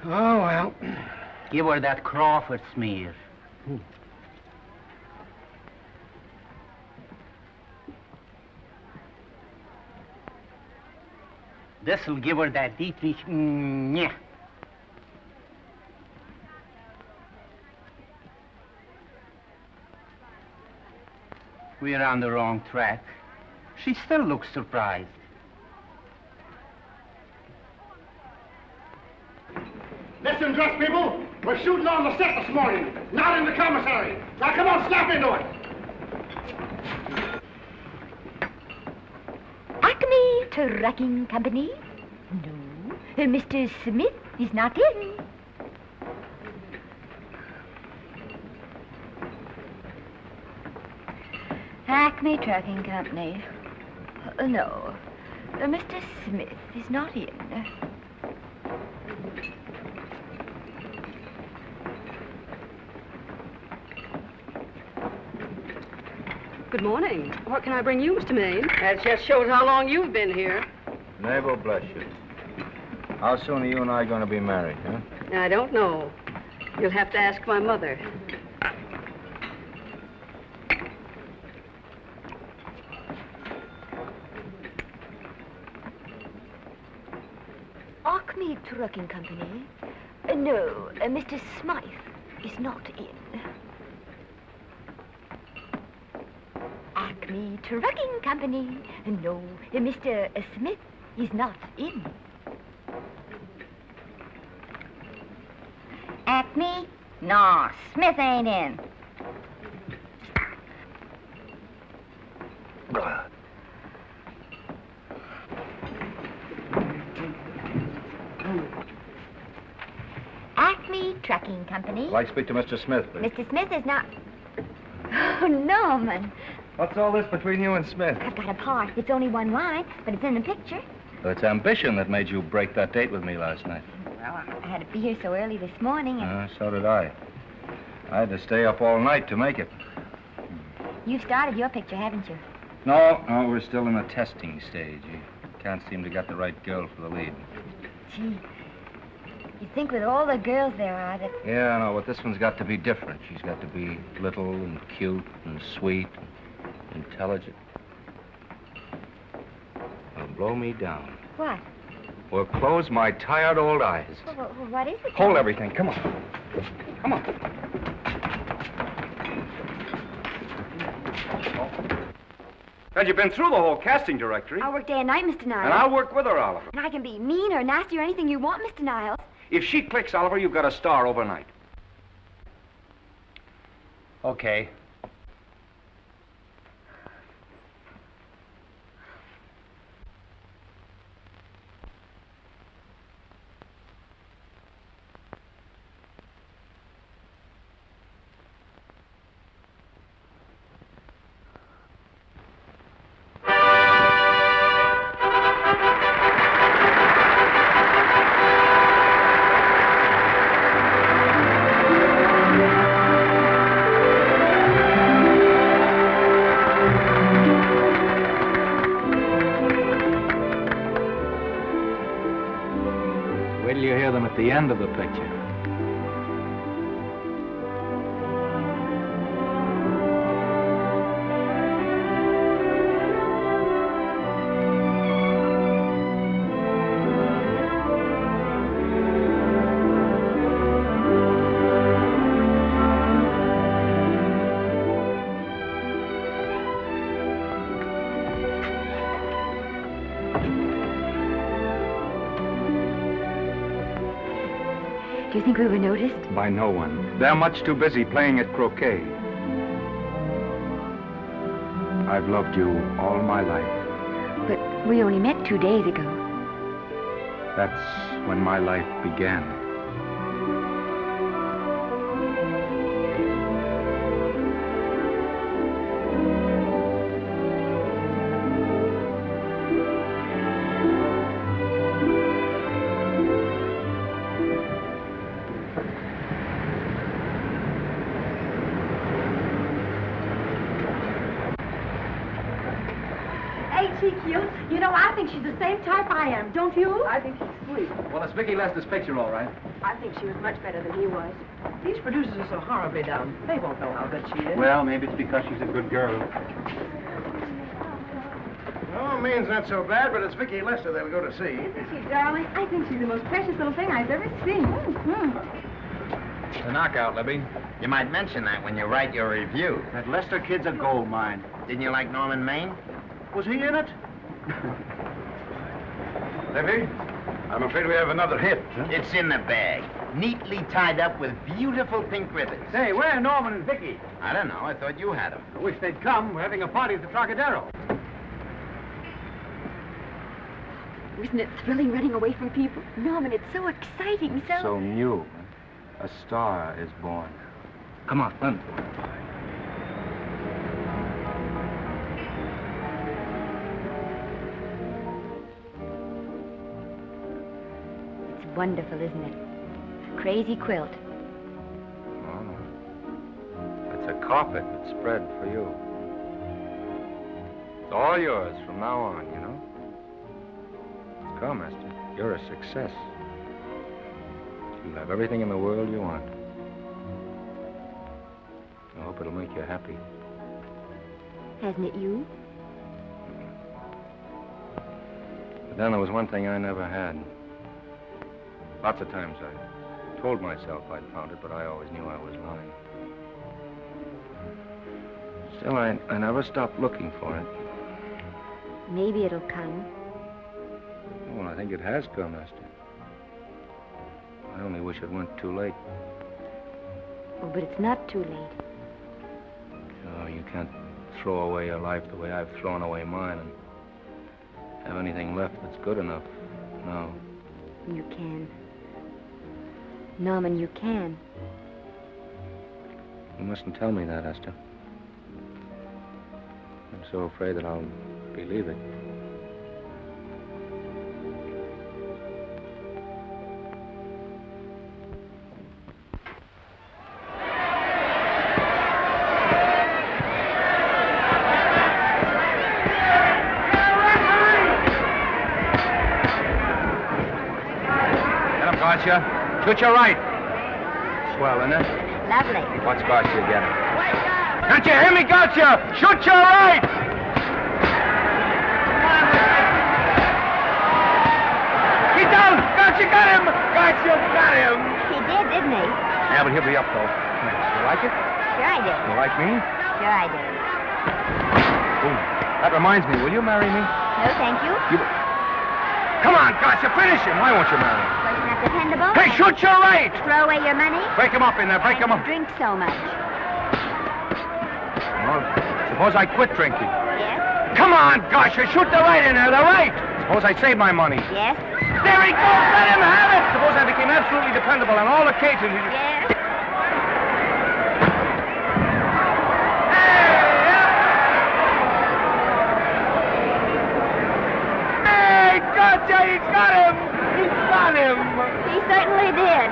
Oh, well. Give her that Crawford smear. This'll give her that Dietrich. Yeah. We're on the wrong track. She still looks surprised. Listen, dress people. We're shooting on the set this morning, not in the commissary. Now, come on, snap into it. Acme Trucking Company? No, Mr. Smith is not in. Acme Trucking Company? No, Mr. Smith is not in. Good morning. What can I bring you, Mr. Maine? That just shows how long you've been here. Neighbor, bless you. How soon are you and I going to be married, huh? I don't know. You'll have to ask my mother. Acme Trucking Company? No, Mr. Smythe is not in. Acme Trucking Company? No, Mr. Smith is not in. Acme? No, Smith ain't in. Acme Trucking Company? I'd like to speak to Mr. Smith, please. Mr. Smith is not... Oh, Norman. What's all this between you and Smith? I've got a part. It's only one line, but it's in the picture. Well, it's ambition that made you break that date with me last night. Well, I had to be here so early this morning, and So did I. I had to stay up all night to make it. you've started your picture, haven't you? No, we're still in the testing stage. You can't seem to get the right girl for the lead. Gee, you'd think with all the girls there are that... Yeah, I know, but this one's got to be different. She's got to be little and cute and sweet and intelligent. Well, blow me down. What? Well, close my tired old eyes. Well, what is it? Hold everything. Come on. Come on. Well, you've been through the whole casting directory. I'll work day and night, Mr. Niles. And I'll work with her, Oliver. And I can be mean or nasty or anything you want, Mr. Niles. If she clicks, Oliver, you've got a star overnight. Okay. Wait till you hear them at the end of the picture. Do you think we were noticed? By no one. They're much too busy playing at croquet. I've loved you all my life. But we only met 2 days ago. That's when my life began. you. You know, I think she's the same type I am, don't you? I think she's sweet. Well, it's Vicki Lester's picture, all right. I think she was much better than he was. These producers are so horribly dumb. They won't know how good she is. Well, maybe it's because she's a good girl. Oh, Maine's not so bad, but it's Vicki Lester they'll go to see. Isn't she, darling? I think she's the most precious little thing I've ever seen. It's a knockout, Libby. You might mention that when you write your review. That Lester kid's a gold mine. Didn't you like Norman Maine? Was he in it? Libby, I'm afraid we have another hit. Huh? It's in the bag, neatly tied up with beautiful pink ribbons. Say, where are Norman and Vicki? I don't know. I thought you had them. I wish they'd come. We're having a party at the Trocadero. Isn't it thrilling running away from people? Norman, it's so exciting, So new. A star is born. Come on, run. It's wonderful, isn't it? A crazy quilt. Oh. It's a carpet that's spread for you. It's all yours from now on, you know? Come, Esther. You're a success. You'll have everything in the world you want. I hope it'll make you happy. Hasn't it you? But then there was one thing I never had. Lots of times I told myself I'd found it, but I always knew I was lying. Still, I never stopped looking for it. Maybe it'll come. Well, I think it has come, Esther. I only wish it weren't too late. Oh, but it's not too late. Oh, you can't throw away your life the way I've thrown away mine and have anything left that's good enough. No. You can. Norman, you can. You mustn't tell me that, Esther. I'm so afraid that I'll believe it. Shoot your right. Swell, isn't it? Lovely. What's cost you again? Can't you hear me, gotcha? Shoot your right! He's down! Gotcha, got him! Gotcha, got him! He did, didn't he? Yeah, but he'll be up, though. You like it? Sure I did. You like me? Sure I did. Ooh, that reminds me. Will you marry me? No, thank you. Come on, gotcha, finish him. Why won't you marry him? Wasn't that dependable? Hey, shoot your right! Throw away your money? Break him up in there, break him up. Drink so much. Well, suppose I quit drinking. Yes? Come on, gotcha, shoot the right in there, the right! Suppose I save my money. Yes? There he goes, let him have it! Suppose I became absolutely dependable on all occasions. Yes? Hey, gotcha, he's got him! He's got him! He certainly did.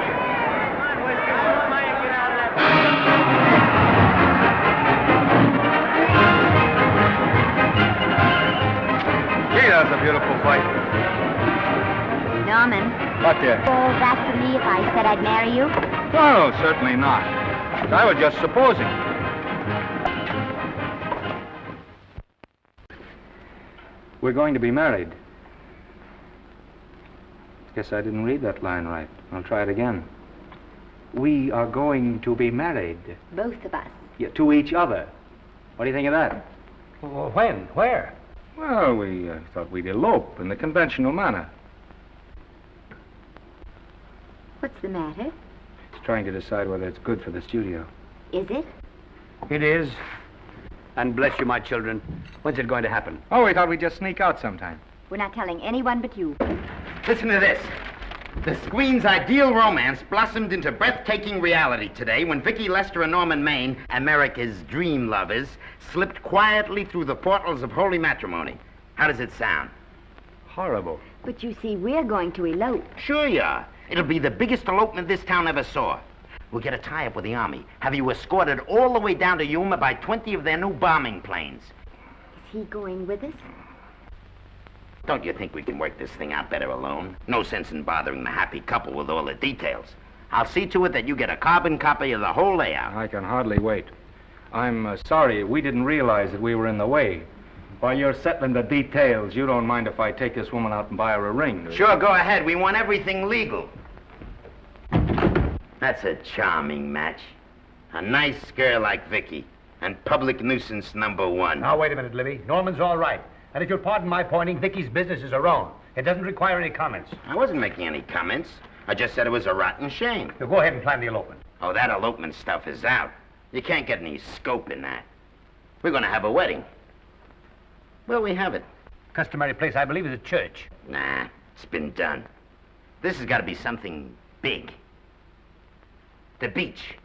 Gee, that was a beautiful fight. Norman. What, dear? Oh, that for me if I said I'd marry you? No, certainly not. I was just supposing. We're going to be married. Guess I didn't read that line right. I'll try it again. We are going to be married. Both of us. Yeah, to each other. What do you think of that? Well, when? Where? Well, we thought we'd elope in the conventional manner. What's the matter? It's trying to decide whether it's good for the studio. Is it? It is. And bless you, my children. When's it going to happen? Oh, we thought we'd just sneak out sometime. We're not telling anyone but you. Listen to this. The screen's ideal romance blossomed into breathtaking reality today when Vicki Lester and Norman Maine, America's dream lovers, slipped quietly through the portals of holy matrimony. How does it sound? Horrible. But you see, we're going to elope. Sure you are. It'll be the biggest elopement this town ever saw. We'll get a tie-up with the Army, have you escorted all the way down to Yuma by 20 of their new bombing planes. Is he going with us? Don't you think we can work this thing out better alone? No sense in bothering the happy couple with all the details. I'll see to it that you get a carbon copy of the whole layout. I can hardly wait. I'm sorry, we didn't realize that we were in the way. While you're settling the details, you don't mind if I take this woman out and buy her a ring, do you? Sure, go ahead. We want everything legal. That's a charming match. A nice girl like Vicki. And public nuisance #1. Now, wait a minute, Libby. Norman's all right. And if you'll pardon my pointing, Vicki's business is her own. It doesn't require any comments. I wasn't making any comments. I just said it was a rotten shame. So go ahead and plan the elopement. Oh, that elopement stuff is out. You can't get any scope in that. We're going to have a wedding. Where'll we have it? Customary place, I believe, is a church. Nah, it's been done. This has got to be something big. The beach.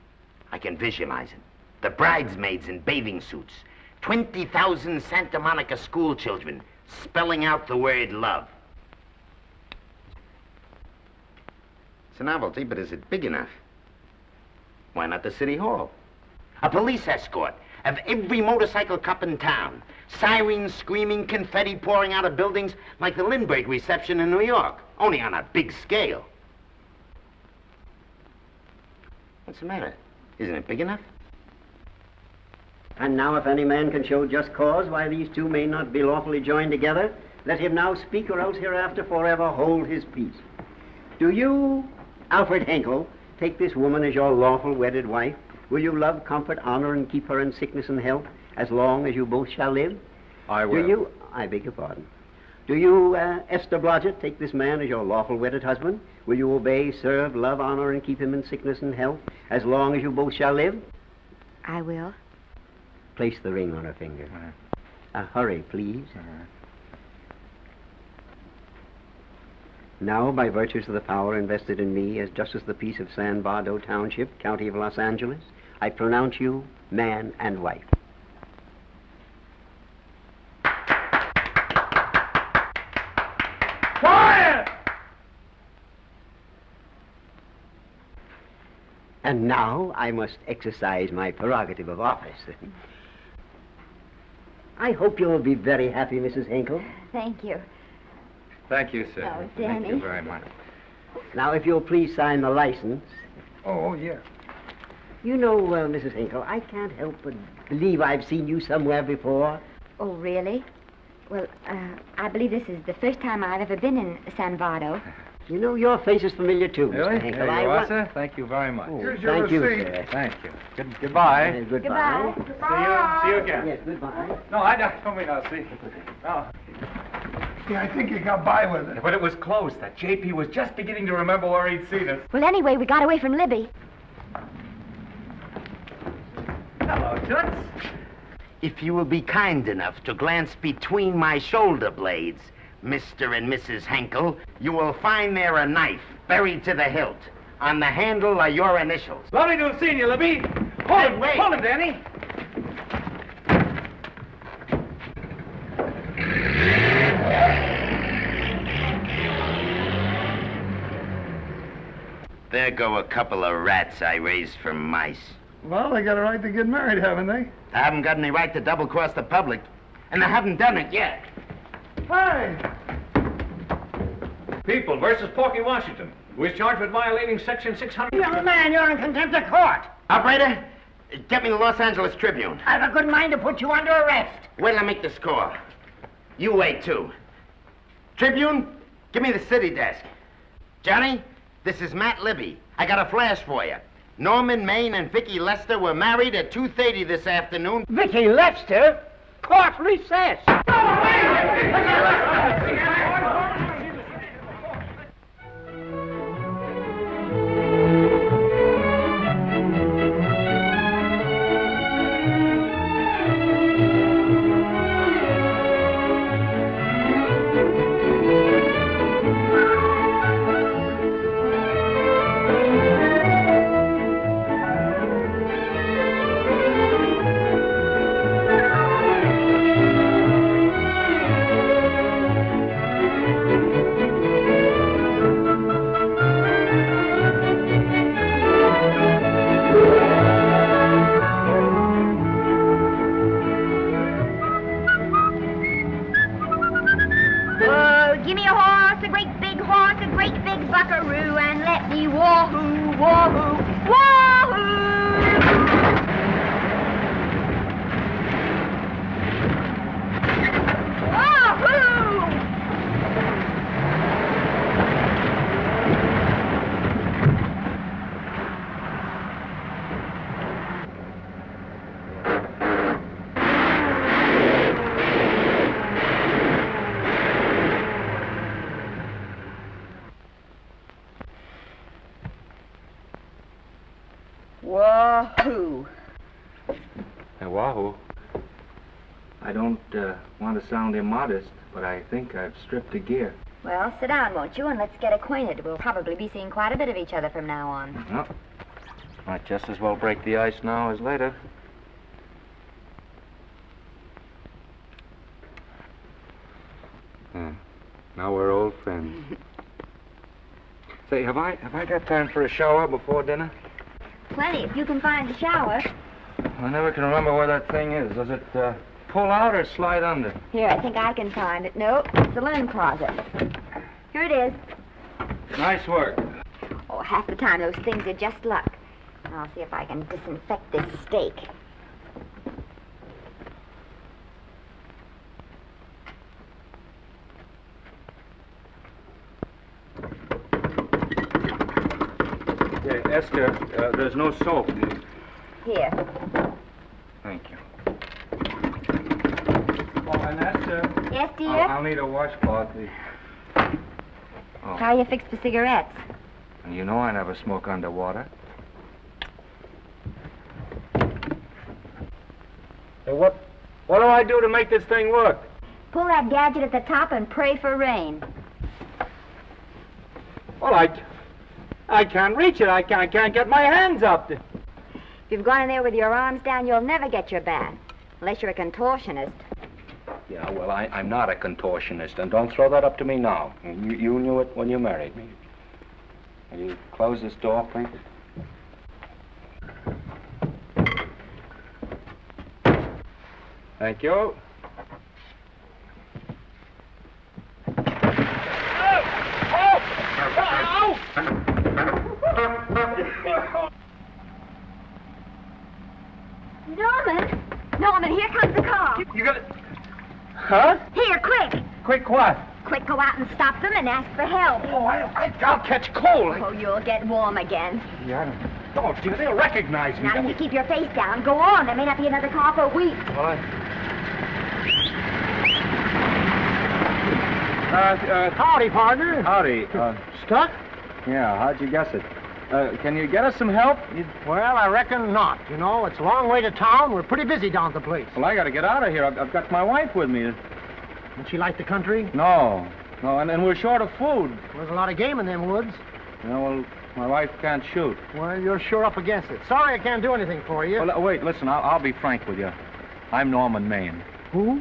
I can visualize it. The bridesmaids in bathing suits. 20,000 Santa Monica school children spelling out the word love. It's a novelty, but is it big enough? Why not the city hall? A police escort of every motorcycle cop in town. Sirens screaming, confetti pouring out of buildings like the Lindbergh reception in New York, only on a big scale. What's the matter? Isn't it big enough? And now if any man can show just cause why these two may not be lawfully joined together, let him now speak, or else hereafter forever hold his peace. Do you, Alfred Henkel, take this woman as your lawful wedded wife? Will you love, comfort, honor, and keep her in sickness and health as long as you both shall live? I will. Do you, I beg your pardon. Do you, Esther Blodgett, take this man as your lawful wedded husband? Will you obey, serve, love, honor, and keep him in sickness and health as long as you both shall live? I will. Place the ring on her finger. Hurry, please. Now, by virtues of the power invested in me as Justice of the Peace of San Bardo Township, County of Los Angeles, I pronounce you man and wife. Quiet! And now I must exercise my prerogative of office. I hope you'll be very happy, Mrs. Henkel. Thank you. Thank you, sir. Oh, Thank you Danny. very much. Now, if you'll please sign the license. Oh, yeah. You know, Mrs. Henkel, I can't help but believe I've seen you somewhere before. Oh, really? Well, I believe this is the first time I've ever been in San Bardo. You know, your face is familiar, too, Really? Mr. Henkel. There you are, sir. Thank you very much. Oh, thank you, sir. Thank you. Goodbye. Goodbye. See you again. Yes, goodbye. No, I don't mean I'll see. No. Yeah, I think you got by with it. But it was close. That JP was just beginning to remember where he'd seen us. Well, anyway, we got away from Libby. Hello, Toots. If you will be kind enough to glance between my shoulder blades, Mr. and Mrs. Henkel, you will find there a knife buried to the hilt. On the handle are your initials. Lovely to have seen you, Libby. Hold him, Hold him, Danny. There go a couple of rats I raised from mice. Well, they got a right to get married, haven't they? I haven't got any right to double-cross the public, and I haven't done it yet. Hey! People versus Porky Washington, who is charged with violating Section 600. Young man, you're in contempt of court. Operator, get me the Los Angeles Tribune. I've a good mind to put you under arrest. Wait till I make the score. You wait, too. Tribune, give me the city desk. Johnny, this is Matt Libby. I got a flash for you. Norman Maine and Vicki Lester were married at 2:30 this afternoon. Vicki Lester? Court recess. a great big horse, a great big buckaroo, and let me wahoo, wahoo, wahoo! Wahoo. Hey, wahoo. I don't want to sound immodest, but I think I've stripped a gear. Well, sit down, won't you, and let's get acquainted. We'll probably be seeing quite a bit of each other from now on. Well, might just as well break the ice now as later. Now we're old friends. Say, have I got time for a shower before dinner? Plenty, if you can find a shower. I never can remember where that thing is. Does it pull out or slide under? Here, I think I can find it. No, it's the linen closet. Here it is. Nice work. Oh, half the time those things are just luck. I'll see if I can disinfect this steak. Yeah, Esther, there's no soap. Here. Thank you. Oh, and Esther. Yes, dear? I'll need a washcloth. Oh. How are you fixed for cigarettes? And you know I never smoke underwater. Hey, what do I do to make this thing work? Pull that gadget at the top and pray for rain. Well, I can't reach it. I can't get my hands up. If you've gone in there with your arms down, you'll never get your bath. Unless you're a contortionist. Yeah, well, I'm not a contortionist, and don't throw that up to me now. You knew it when you married me. Will you close this door, please? Thank you. Norman, here comes the car. You got it? Huh? Here, quick. Quick what? Quick, go out and stop them and ask for help. Oh, I'll catch cold. Oh, you'll get warm again. Yeah, oh, dear, they'll recognize me. Now, you keep your face down. Go on. There may not be another car for a week. Well, Howdy, partner. Howdy. Stuck? Yeah, how'd you guess it? Can you get us some help? Well, I reckon not. You know, it's a long way to town. We're pretty busy down at the place. Well, I got to get out of here. I've got my wife with me. Don't she like the country? No, and we're short of food. There's a lot of game in them woods. Well, my wife can't shoot. Well, you're sure up against it. Sorry I can't do anything for you. Well, wait, listen, I'll be frank with you. I'm Norman Maine. Who?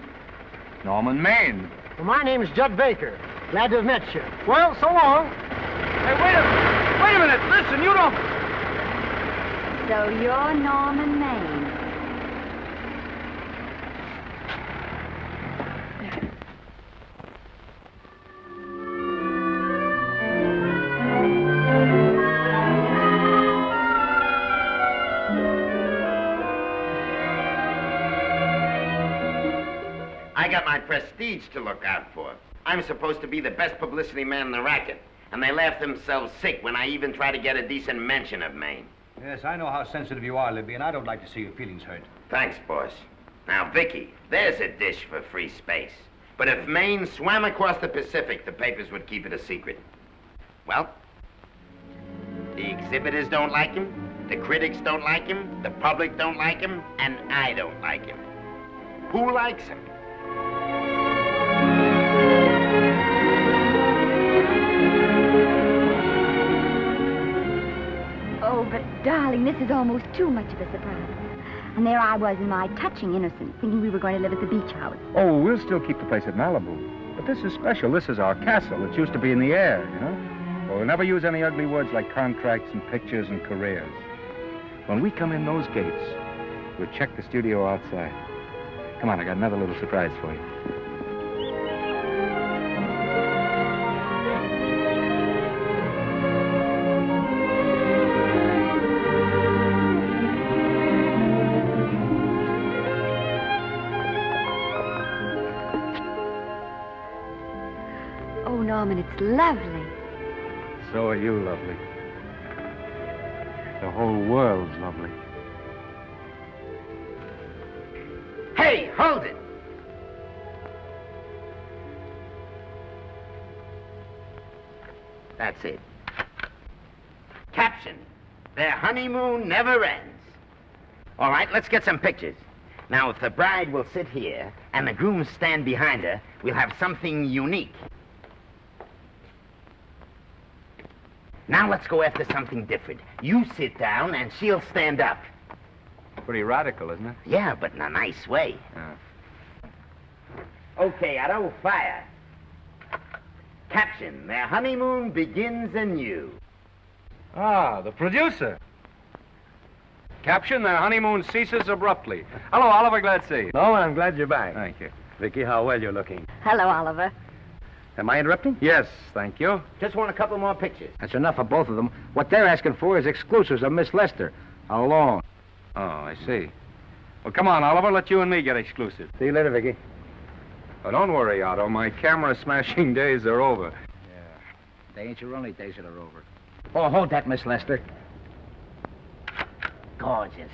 Norman Maine. Well, my name's Judd Baker. Glad to have met you. Well, so long. Hey, wait a minute. Listen, you don't... So you're Norman Maine. I got my prestige to look out for. I'm supposed to be the best publicity man in the racket, and they laugh themselves sick when I even try to get a decent mention of Maine. Yes, I know how sensitive you are, Libby, and I don't like to see your feelings hurt. Thanks, boss. Now, Vicki, there's a dish for free space. But if Maine swam across the Pacific, the papers would keep it a secret. Well, the exhibitors don't like him, the critics don't like him, the public don't like him, and I don't like him. Who likes him? Oh, but darling, this is almost too much of a surprise. And there I was in my touching innocence, thinking we were going to live at the beach house. Oh, we'll still keep the place at Malibu. But this is special. This is our castle. It used to be in the air, you know? We'll never use any ugly words like contracts and pictures and careers. When we come in those gates, we'll check the studio outside. Come on, I got another little surprise for you. Oh, Norman, it's lovely. So are you lovely. The whole world's lovely. Hey, hold it! That's it. Caption: their honeymoon never ends. All right, let's get some pictures. Now, if the bride will sit here and the groom stand behind her, we'll have something unique. Now let's go after something different. You sit down and she'll stand up. Pretty radical, isn't it? Yeah, but in a nice way. Okay, Otto, fire. Caption: their honeymoon begins anew. Ah, the producer. Caption: their honeymoon ceases abruptly. Hello, Oliver, glad to see you. No, I'm glad you're back. Thank you. Vicki, how well you're looking. Hello, Oliver. Am I interrupting? Yes, thank you. Just want a couple more pictures. That's enough of both of them. What they're asking for is exclusives of Miss Lester. How long? Oh, I see. Well, come on, Oliver, let you and me get exclusive. See you later, Vicki. Oh, don't worry, Otto. My camera smashing days are over. They ain't your only days that are over. Oh, hold that, Miss Lester. Gorgeous.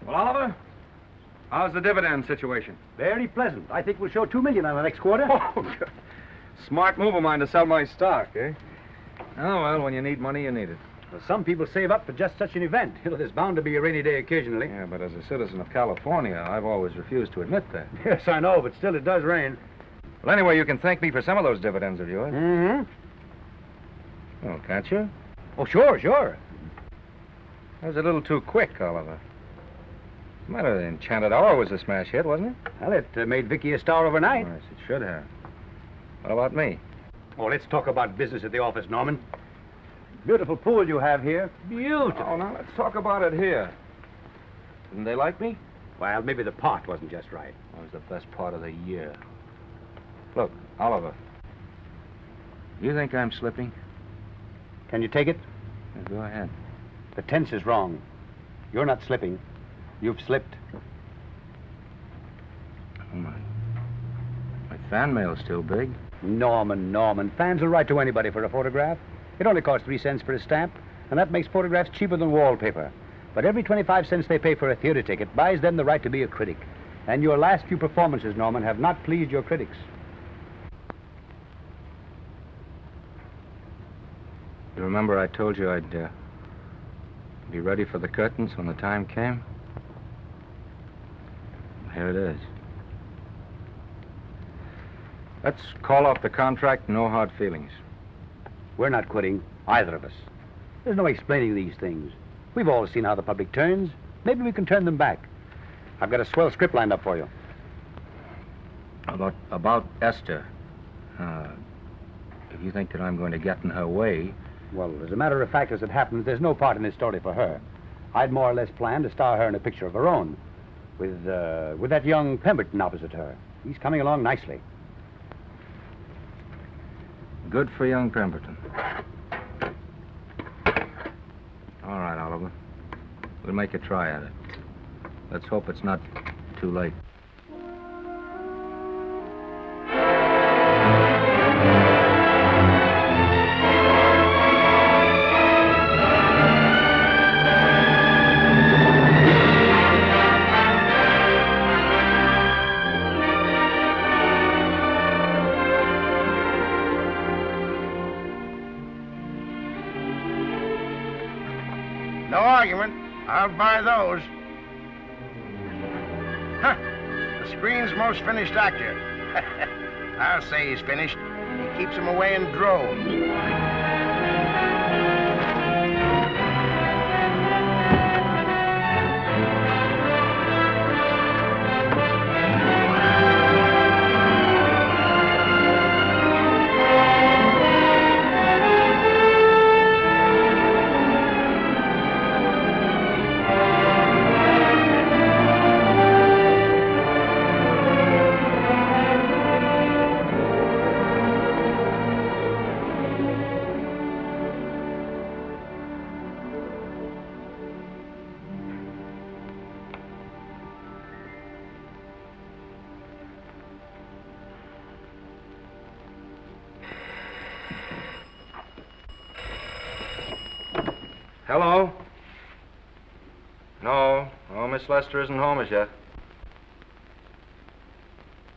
Well, Oliver, how's the dividend situation? Very pleasant. I think we'll show $2 million on the next quarter. Oh, good. Smart move of mine to sell my stock, eh? Oh, well, when you need money, you need it. Well, some people save up for just such an event. You know, there's bound to be a rainy day occasionally. Yeah, but as a citizen of California, I've always refused to admit that. Yes, I know, but still it does rain. Well, anyway, you can thank me for some of those dividends of yours. Mm-hmm. Oh, can't you? Oh, sure, sure. That was a little too quick, Oliver. The matter, the Enchanted Hour was a smash hit, wasn't it? Well, it made Vicki a star overnight. Yes, it should have. What about me? Oh, let's talk about business at the office, Norman. Beautiful pool you have here. Beautiful. Oh, now let's talk about it here. Didn't they like me? Well, maybe the pot wasn't just right. That was the best part of the year. Look, Oliver. You think I'm slipping? Can you take it? Yeah, go ahead. The tense is wrong. You're not slipping. You've slipped. Oh, my fan mail's still big. Norman. Fans will write to anybody for a photograph. It only costs 3 cents for a stamp, and that makes photographs cheaper than wallpaper. But every 25 cents they pay for a theater ticket buys them the right to be a critic. And your last few performances, Norman, have not pleased your critics. You remember I told you I'd be ready for the curtains when the time came? Here it is. Let's call off the contract, no hard feelings. We're not quitting, either of us. There's no explaining these things. We've all seen how the public turns. Maybe we can turn them back. I've got a swell script lined up for you. About Esther. If you think that I'm going to get in her way... Well, as a matter of fact, as it happens, there's no part in this story for her. I'd more or less planned to star her in a picture of her own, with that young Pemberton opposite her. He's coming along nicely. Good for young Pemberton. All right, Oliver. We'll make a try at it. Let's hope it's not too late. No argument. I'll buy those. Huh. The screen's most finished actor. I'll say he's finished. He keeps them away in droves. Hello? No, Miss Lester isn't home as yet.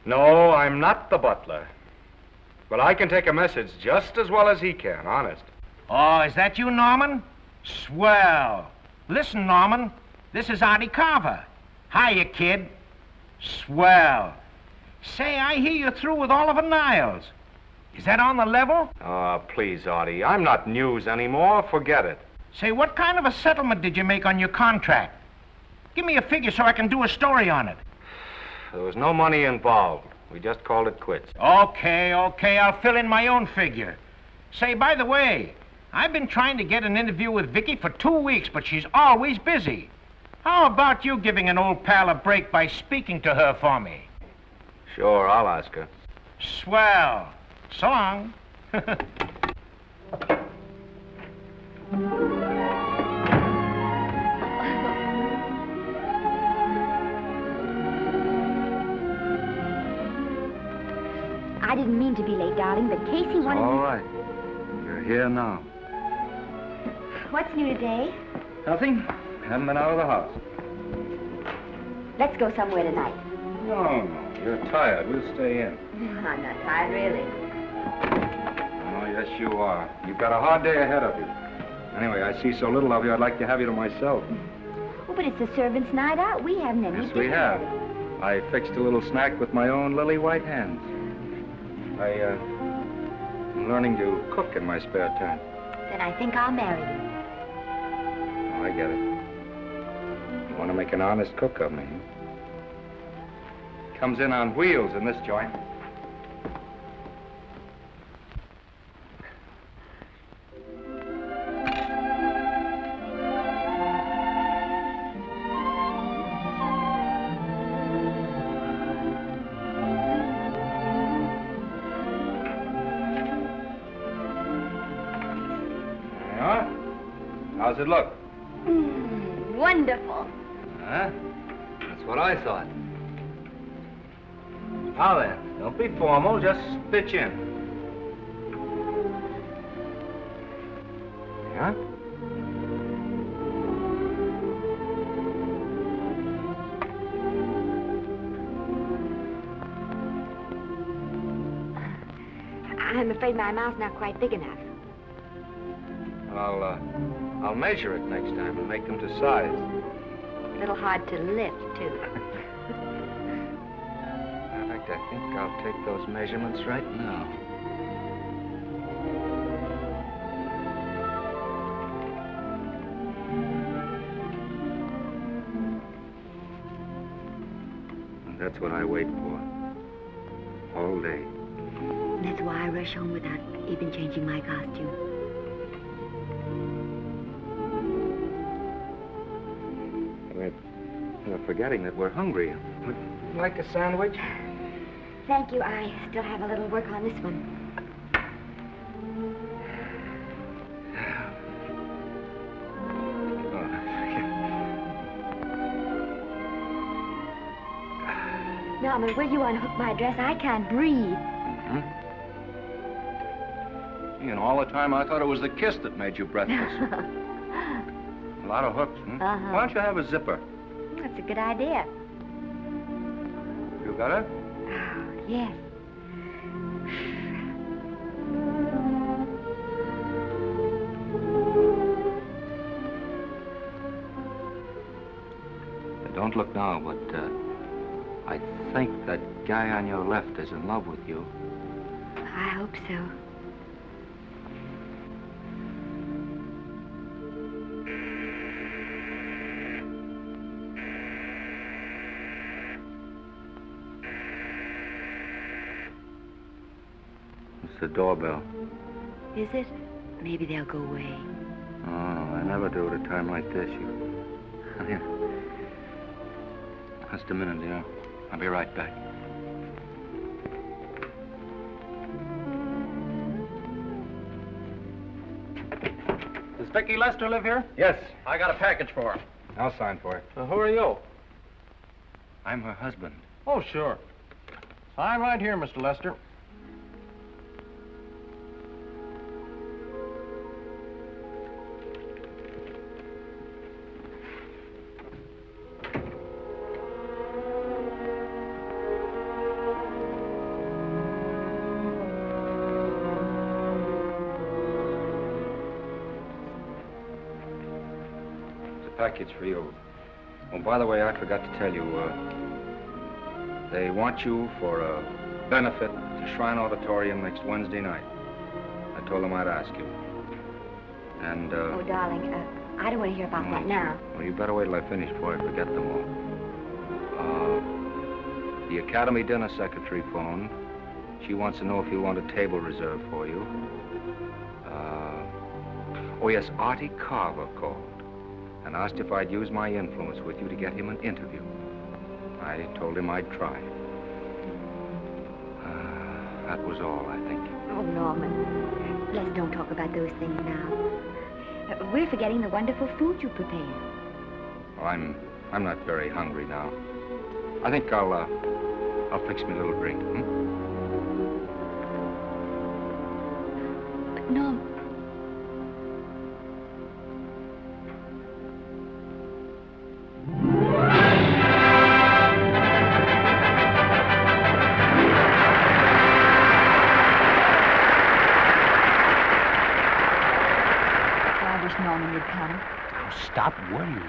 No, I'm not the butler. But I can take a message just as well as he can, honest. Oh, is that you, Norman? Swell. Listen, Norman, this is Artie Carver. Hiya, kid. Swell. Say, I hear you're through with Oliver Niles. Is that on the level? Oh, please, Artie. I'm not news anymore. Forget it. Say, what kind of a settlement did you make on your contract? Give me a figure so I can do a story on it. There was no money involved. We just called it quits. Okay, I'll fill in my own figure. Say, by the way, I've been trying to get an interview with Vicki for 2 weeks, but she's always busy. How about you giving an old pal a break by speaking to her for me? Sure, I'll ask her. Swell. So long. I didn't mean to be late, darling, but Casey wanted All right. You're here now. What's new today? Nothing. Haven't been out of the house. Let's go somewhere tonight. No. You're tired. We'll stay in. I'm not tired, really. Oh, yes, you are. You've got a hard day ahead of you. Anyway, I see so little of you, I'd like to have you to myself. Oh, but it's the servants' night out. We haven't any Yes, we dinner. have. I fixed a little snack with my own lily white hands. I'm learning to cook in my spare time. Then I think I'll marry you. Oh, I get it. You want to make an honest cook of me. Comes in on wheels in this joint. How's it look? Wonderful. Huh? That's what I thought. Now then, don't be formal, just pitch in. Yeah? I'm afraid my mouth's not quite big enough. I'll measure it next time and make them to size. A little hard to lift, too. In fact, I think I'll take those measurements right now. And that's what I wait for. All day. That's why I rush home without even changing my costume. We're forgetting that we're hungry. Would you like a sandwich? Thank you. I still have a little work on this one. Norman, will you unhook my dress? I can't breathe. Mm-hmm. You know, all the time I thought it was the kiss that made you breathless. A lot of hooks, hmm? Uh-huh. Why don't you have a zipper? That's a good idea. You got it? Oh, yes. Don't look now, but I think that guy on your left is in love with you. I hope so. It's the doorbell. Is it? Maybe they'll go away. Oh, I never do at a time like this. Here. Just a minute, dear. I'll be right back. Does Vicki Lester live here? Yes. I got a package for her. I'll sign for it. Who are you? I'm her husband. Oh, sure. Sign right here, Mr. Lester. package for you. Oh, by the way, I forgot to tell you, they want you for a benefit to Shrine Auditorium next Wednesday night. I told them I'd ask you. And, Oh, darling, I don't want to hear about that now. Well, you better wait till I finish before I forget them all. The Academy dinner secretary phoned. She wants to know if you want a table reserved for you. Oh, yes, Artie Carver called and asked if I'd use my influence with you to get him an interview. I told him I'd try. That was all, I think. Oh, Norman, let's don't talk about those things now. We're forgetting the wonderful food you prepared. Well, I'm not very hungry now. I think I'll fix me a little drink, But, Norm... Norman would come. Now, stop worrying.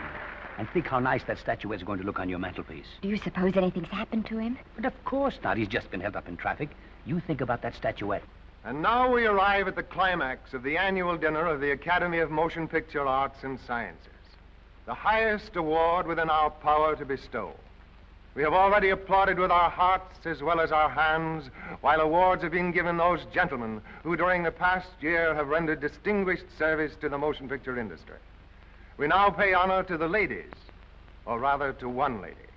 And think how nice that statuette's going to look on your mantelpiece. Do you suppose anything's happened to him? But of course not. He's just been held up in traffic. You think about that statuette. And now we arrive at the climax of the annual dinner of the Academy of Motion Picture Arts and Sciences, the highest award within our power to bestow. We have already applauded with our hearts as well as our hands, while awards have been given those gentlemen who during the past year have rendered distinguished service to the motion picture industry. We now pay honor to the ladies, or rather to one lady.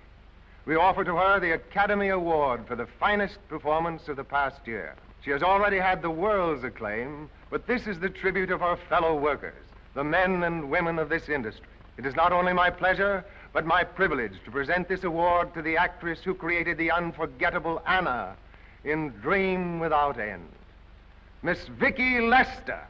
We offer to her the Academy Award for the finest performance of the past year. She has already had the world's acclaim, but this is the tribute of her fellow workers, the men and women of this industry. It is not only my pleasure, but my privilege to present this award to the actress who created the unforgettable Anna in Dream Without End, Miss Vicki Lester.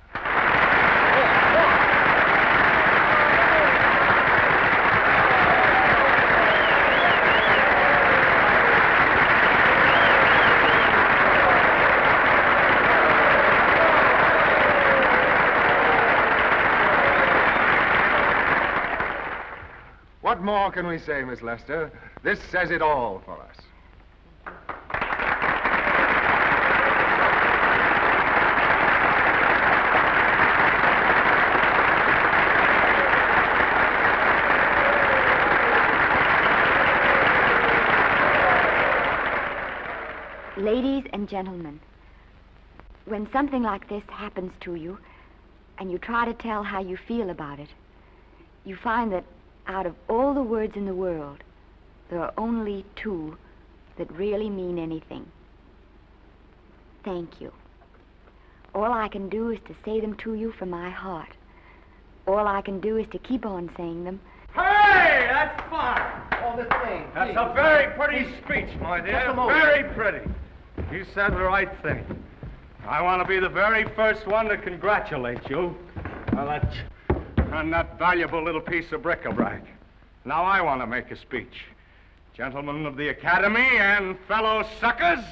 What more can we say, Miss Lester? This says it all for us. Ladies and gentlemen, when something like this happens to you, and you try to tell how you feel about it, you find that out of all the words in the world, there are only two that really mean anything. Thank you. All I can do is to say them to you from my heart. All I can do is to keep on saying them. Hey, that's fine. Oh, this thing. That's a very pretty speech, my dear. Very pretty. You said the right thing. I want to be the very first one to congratulate you on that valuable little piece of bric-a-brac. Now I want to make a speech. Gentlemen of the Academy and fellow suckers,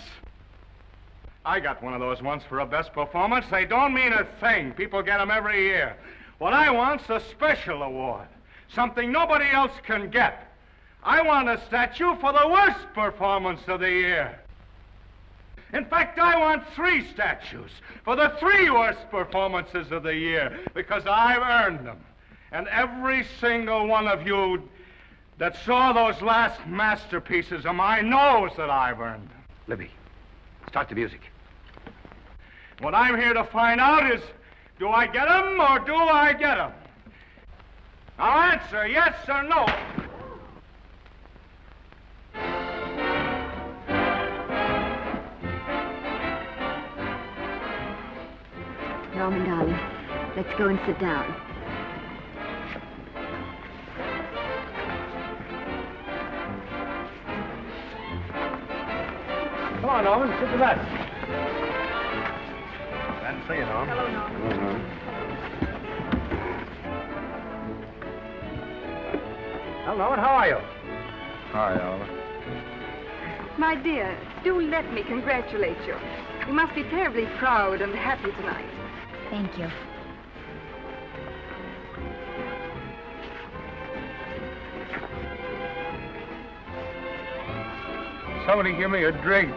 I got one of those once for a best performance. They don't mean a thing. People get them every year. What I want's a special award, something nobody else can get. I want a statue for the worst performance of the year. In fact, I want 3 statues for the 3 worst performances of the year, because I've earned them. And every single one of you that saw those last masterpieces of mine knows that I've earned them. Libby, start the music. What I'm here to find out is, do I get them or do I get them? Now answer yes or no. Norman, darling, let's go and sit down. Come on, Norman, sit with us. Glad to see you, Norm. Hello, Norman. Well, Norman, how are you? Hi, Oliver. My dear, do let me congratulate you. You must be terribly proud and happy tonight. Thank you. Somebody give me a drink.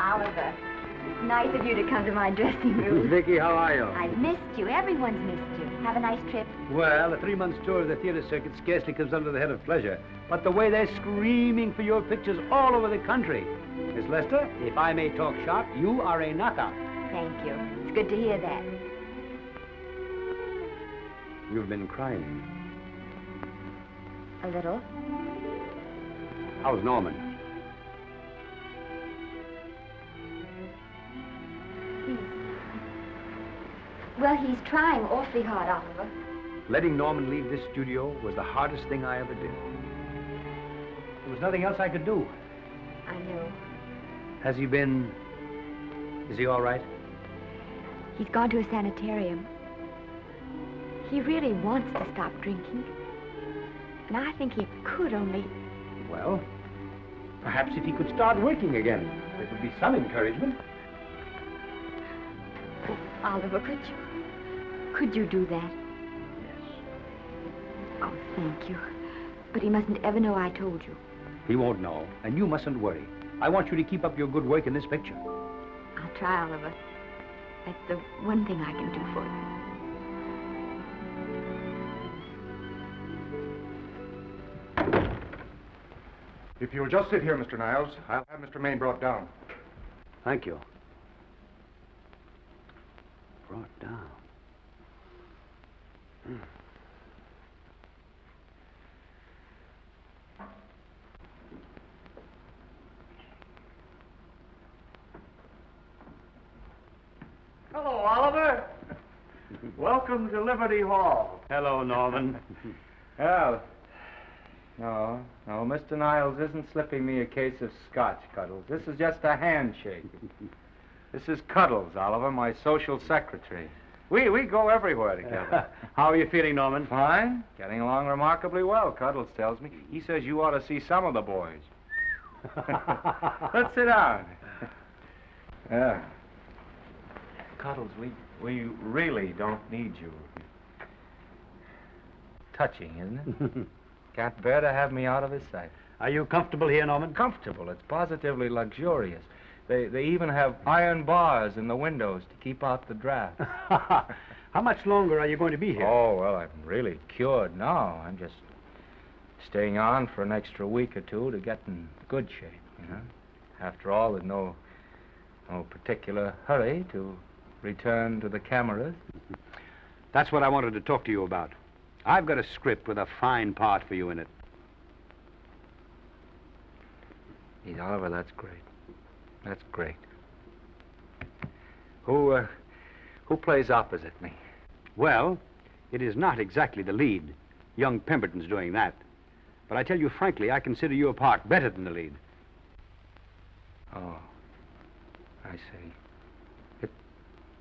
Oliver, it's nice of you to come to my dressing room. Vicki, how are you? I've missed you. Everyone's missed you. Have a nice trip. Well, a 3-month tour of the theater circuit scarcely comes under the head of pleasure. But the way they're screaming for your pictures all over the country. Miss Lester, if I may talk shop, you are a knockout. Thank you. It's good to hear that. You've been crying. A little. How's Norman? Well, he's trying awfully hard, Oliver. Letting Norman leave this studio was the hardest thing I ever did. There was nothing else I could do. I know. Has he been... Is he all right? He's gone to a sanitarium. He really wants to stop drinking. And I think he could only... Well, perhaps if he could start working again, there would be some encouragement. Oh, Oliver, could you do that? Yes. Oh, thank you. But he mustn't ever know I told you. He won't know, and you mustn't worry. I want you to keep up your good work in this picture. I'll try, Oliver. That's the one thing I can do for you. If you'll just sit here, Mr. Niles, I'll have Mr. Maine brought down. Thank you. Brought down. Hello, Oliver. Welcome to Liberty Hall. Hello, Norman. Well, no, Mr. Niles isn't slipping me a case of scotch, Cuddles. This is just a handshake. This is Cuddles, Oliver, my social secretary. We go everywhere together. How are you feeling, Norman? Fine. Getting along remarkably well, Cuddles tells me. He says you ought to see some of the boys. Let's sit down. Yeah. Cuddles, we really don't need you. Touching, isn't it? Can't bear to have me out of his sight. Are you comfortable here, Norman? Comfortable. It's positively luxurious. They even have iron bars in the windows to keep out the draft. How much longer are you going to be here? Oh, well, I'm really cured now. I'm just staying on for an extra week or two to get in good shape, you know. After all, there's no particular hurry to return to the cameras. That's what I wanted to talk to you about. I've got a script with a fine part for you in it. Gee, Oliver, that's great. That's great. Who plays opposite me? Well, it is not exactly the lead. Young Pemberton's doing that. But I tell you frankly, I consider your part better than the lead. Oh, I see. It's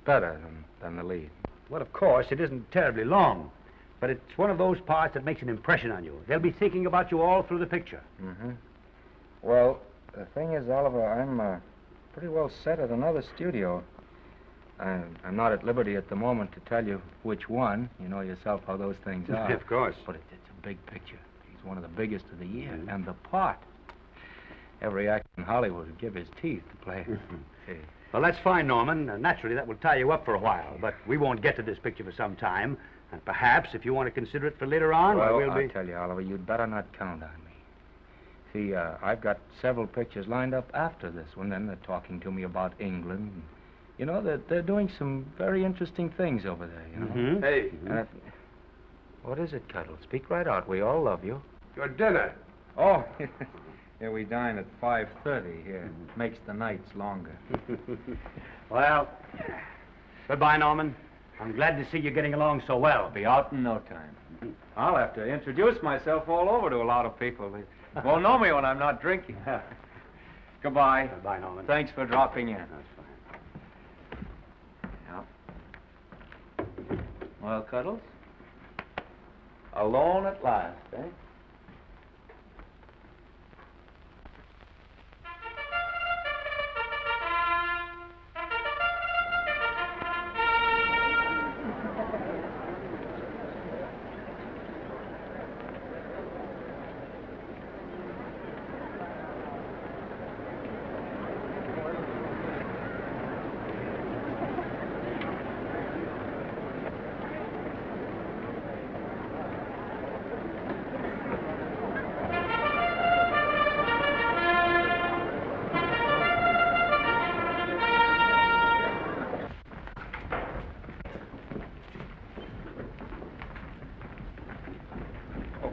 better than the lead. Well, of course, it isn't terribly long. But it's one of those parts that makes an impression on you. They'll be thinking about you all through the picture. Mm-hmm. Well, the thing is, Oliver, I'm pretty well set at another studio. I'm not at liberty at the moment to tell you which one. You know yourself how those things are. Of course. But it's a big picture. He's one of the biggest of the year. Mm-hmm. And the part. Every actor in Hollywood would give his teeth to play it. Mm-hmm. Well, that's fine, Norman. Naturally, that will tie you up for a while. But we won't get to this picture for some time. And perhaps, if you want to consider it for later on, well, I'll tell you, Oliver, you'd better not count on me. See, I've got several pictures lined up after this one. Then they're talking to me about England. You know, they're doing some very interesting things over there, you know. Mm-hmm. Hey. What is it, Cuddle? Speak right out. We all love you. Your dinner. Oh, yeah, we dine at 5:30 here. Makes the nights longer. Well, goodbye, Norman. I'm glad to see you getting along so well. I'll be out in no time. I'll have to introduce myself all over to a lot of people. They won't know me when I'm not drinking. Goodbye. Bye, Norman. Thanks for dropping in. That's fine. Yeah. Well, Cuddles? Alone at last, eh?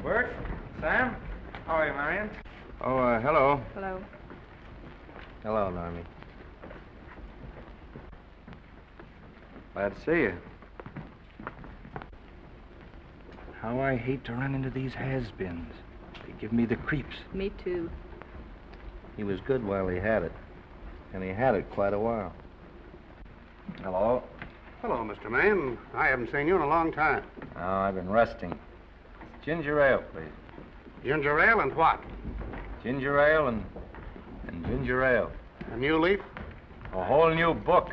Bert? Sam? How are you, Marion? Oh, hello. Hello. Hello, Normie. Glad to see you. How I hate to run into these has-beens. They give me the creeps. Me too. He was good while he had it. And he had it quite a while. Hello. Hello, Mr. Maine. I haven't seen you in a long time. Oh, I've been resting. Ginger ale, please. Ginger ale and what? Ginger ale and ginger ale. A new leaf? A whole new book.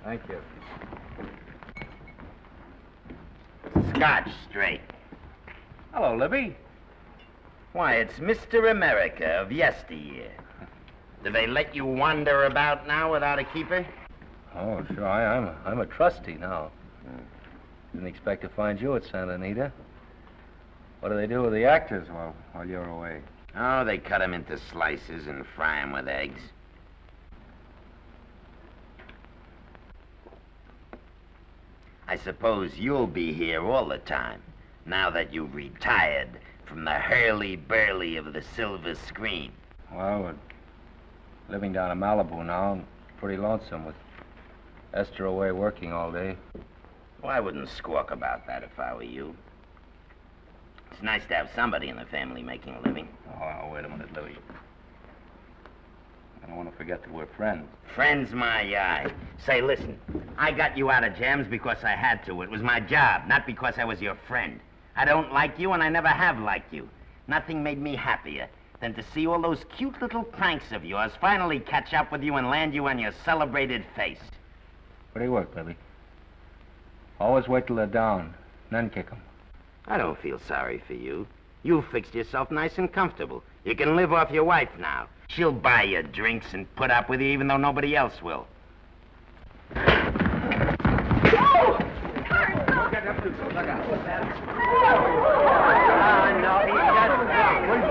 Thank you. Scotch straight. Hello, Libby. Why, it's Mr. America of yesteryear. Do they let you wander about now without a keeper? Oh, sure. I'm a trustee now. Didn't expect to find you at Santa Anita. What do they do with the actors while you're away? Oh, they cut them into slices and fry them with eggs. I suppose you'll be here all the time, now that you've retired from the hurly-burly of the silver screen. Well, we're living down in Malibu now, and pretty lonesome with Esther away working all day. Well, I wouldn't squawk about that if I were you. It's nice to have somebody in the family making a living. Oh, wait a minute, Louie. I don't want to forget that we're friends. Friends, my eye. Say, listen, I got you out of jams because I had to. It was my job, not because I was your friend. I don't like you, and I never have liked you. Nothing made me happier than to see all those cute little pranks of yours finally catch up with you and land you on your celebrated face. Where do you work, Libby? Always wait till they're down, then kick 'em. I don't feel sorry for you. You fixed yourself nice and comfortable. You can live off your wife now. She'll buy you drinks and put up with you even though nobody else will. We're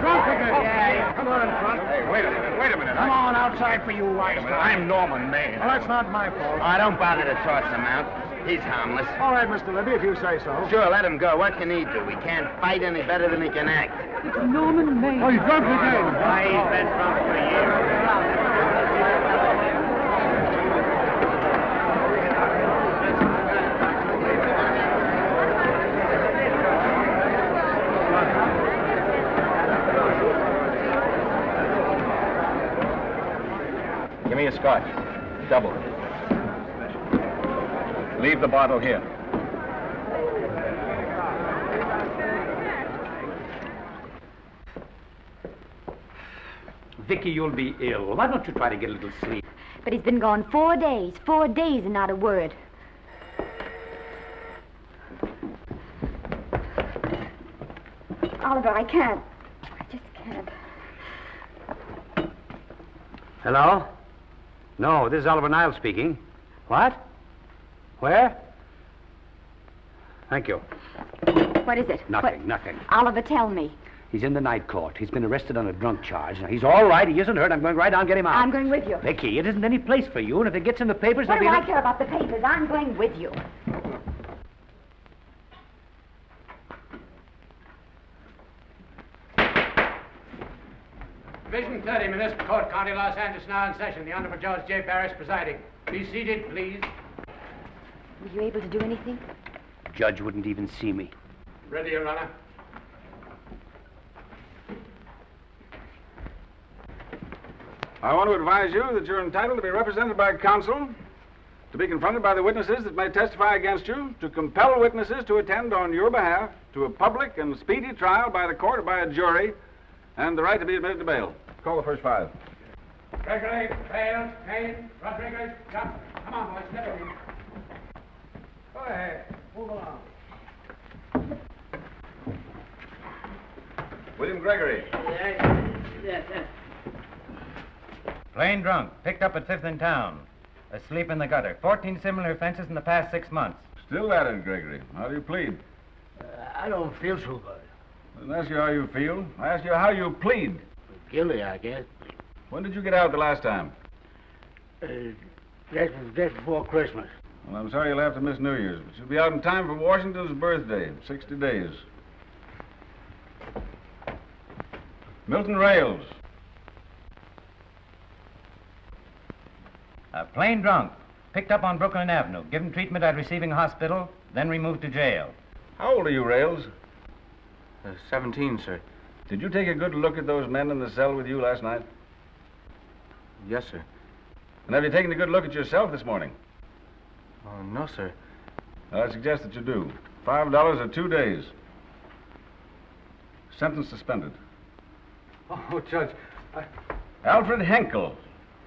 drunk again. Yeah, come on, drunk. Hey, wait a minute. Come on outside for you, wise guy. I'm Norman Maine. Well, that's not my fault. Oh, don't bother to toss him out. He's harmless. All right, Mr. Libby, if you say so. Sure, let him go. What can he do? He can't fight any better than he can act. It's Norman Maine. Oh, he's drunk again. Why, he's been drunk for years. Give me a scotch. Double. Leave the bottle here. Vicki, you'll be ill. Why don't you try to get a little sleep? But he's been gone 4 days. 4 days and not a word. Oliver, I can't. I just can't. Hello? No, this is Oliver Niles speaking. What? Where? Thank you. What is it? Nothing, nothing. Oliver, tell me. He's in the night court. He's been arrested on a drunk charge. Now, he's all right. He isn't hurt. I'm going right down and get him out. I'm going with you. Vicki, it isn't any place for you, and if it gets in the papers, What there'll do be... I care about the papers? I'm going with you. Division 30, Municipal Court, County Los Angeles, now in session. The Honorable Judge J. Barris presiding. Be seated, please. Were you able to do anything? Judge wouldn't even see me. Ready, Your Honor. I want to advise you that you're entitled to be represented by counsel, to be confronted by the witnesses that may testify against you, to compel witnesses to attend on your behalf to a public and speedy trial by the court or by a jury, and the right to be admitted to bail. Call the first 5. Gregory, Bales, Kane, Rodriguez, Johnson. Come on, boys, step in. Go ahead. Move along. William Gregory. Yes. Plain drunk, picked up at 5th in town. Asleep in the gutter. 14 similar offenses in the past 6 months. Still at it, Gregory. How do you plead? I don't feel so good. I didn't ask you how you feel. I asked you how you plead. Guilty, I guess. When did you get out the last time? Just before Christmas. Well, I'm sorry you'll have to miss New Year's, but you'll be out in time for Washington's birthday, 60 days. Milton Rails. Plain drunk, picked up on Brooklyn Avenue, given treatment at receiving hospital, then removed to jail. How old are you, Rails? 17, sir. Did you take a good look at those men in the cell with you last night? Yes, sir. And have you taken a good look at yourself this morning? Oh, no, sir. Well, I suggest that you do. $5 or 2 days. Sentence suspended. Oh, Judge, Alfred Henkel,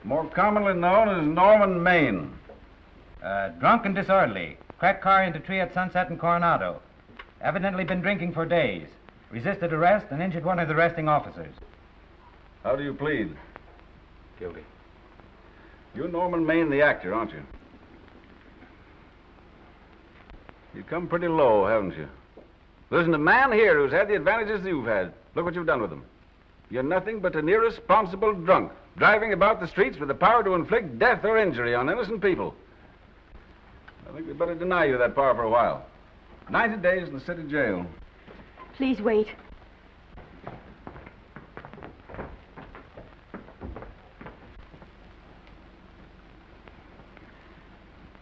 more commonly known as Norman Maine. Drunk and disorderly. Cracked car into tree at Sunset and Coronado. Evidently been drinking for days. Resisted arrest and injured one of the arresting officers. How do you plead? Guilty. You're Norman Maine, the actor, aren't you? You've come pretty low, haven't you? There isn't a man here who's had the advantages you've had. Look what you've done with them. You're nothing but an irresponsible drunk, driving about the streets with the power to inflict death or injury on innocent people. I think we'd better deny you that power for a while. 90 days in the city jail. Please wait.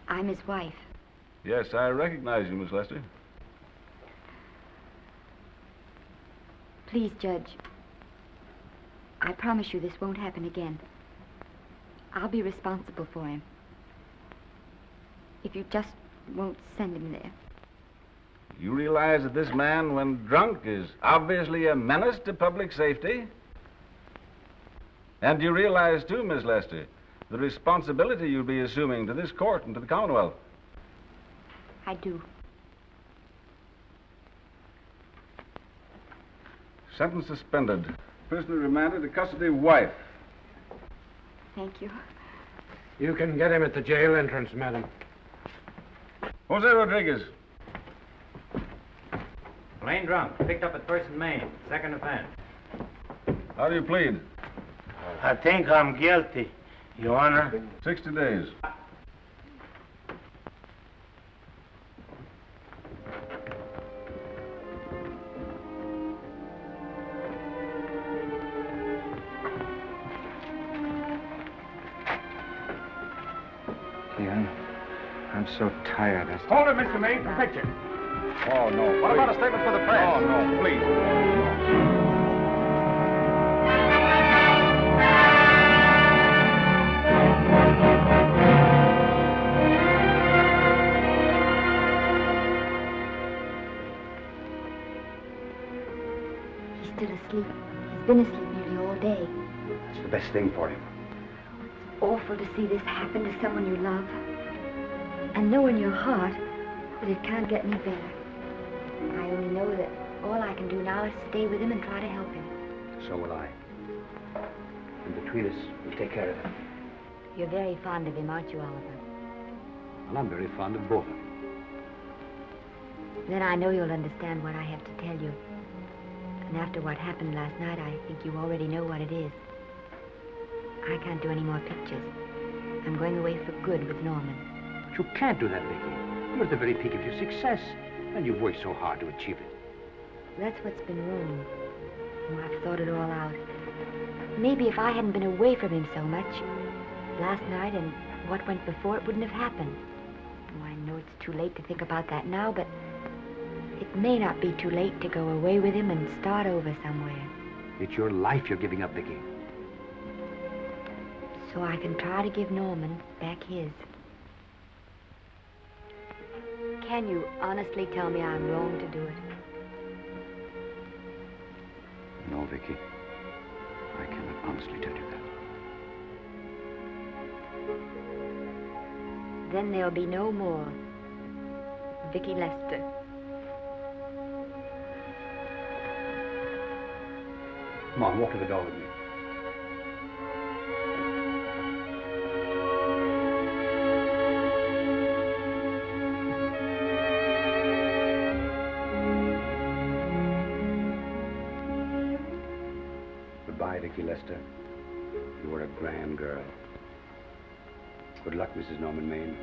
I'm his wife. Yes, I recognize you, Miss Lester. Please, Judge. I promise you this won't happen again. I'll be responsible for him. If you just won't send him there. You realize that this man, when drunk, is obviously a menace to public safety? And you realize, too, Miss Lester, the responsibility you'll be assuming to this court and to the Commonwealth. I do. Sentence suspended. Prisoner remanded to custody wife. Thank you. You can get him at the jail entrance, madam. Jose Rodriguez. Plain drunk, picked up at 1st and Maine, 2nd offense. How do you plead? I think I'm guilty, Your Honor. 60 days. I'm so tired. Hold it, Mr. Maine, for picture. Oh, no. What about a statement for the press? Oh, no, please. He's still asleep. He's been asleep nearly all day. That's the best thing for him. It's awful to see this happen to someone you love. And know in your heart that it can't get any better. I only know that all I can do now is stay with him and try to help him. So will I. And between us, we'll take care of him. You're very fond of him, aren't you, Oliver? And I'm very fond of both of them. Then I know you'll understand what I have to tell you. And after what happened last night, I think you already know what it is. I can't do any more pictures. I'm going away for good with Norman. But you can't do that, Vicki. You're at the very peak of your success, and you've worked so hard to achieve it. That's what's been wrong. Oh, I've thought it all out. Maybe if I hadn't been away from him so much, last night and what went before, it wouldn't have happened. Oh, I know it's too late to think about that now, but it may not be too late to go away with him and start over somewhere. It's your life you're giving up, Vicki. so I can try to give Norman back his. Can you honestly tell me I'm wrong to do it? No, Vicki. I cannot honestly tell you that. Then there'll be no more Vicki Lester. Come on, walk to the door with me. Goodbye, Vicki Lester. You were a grand girl. Good luck, Mrs. Norman Maine.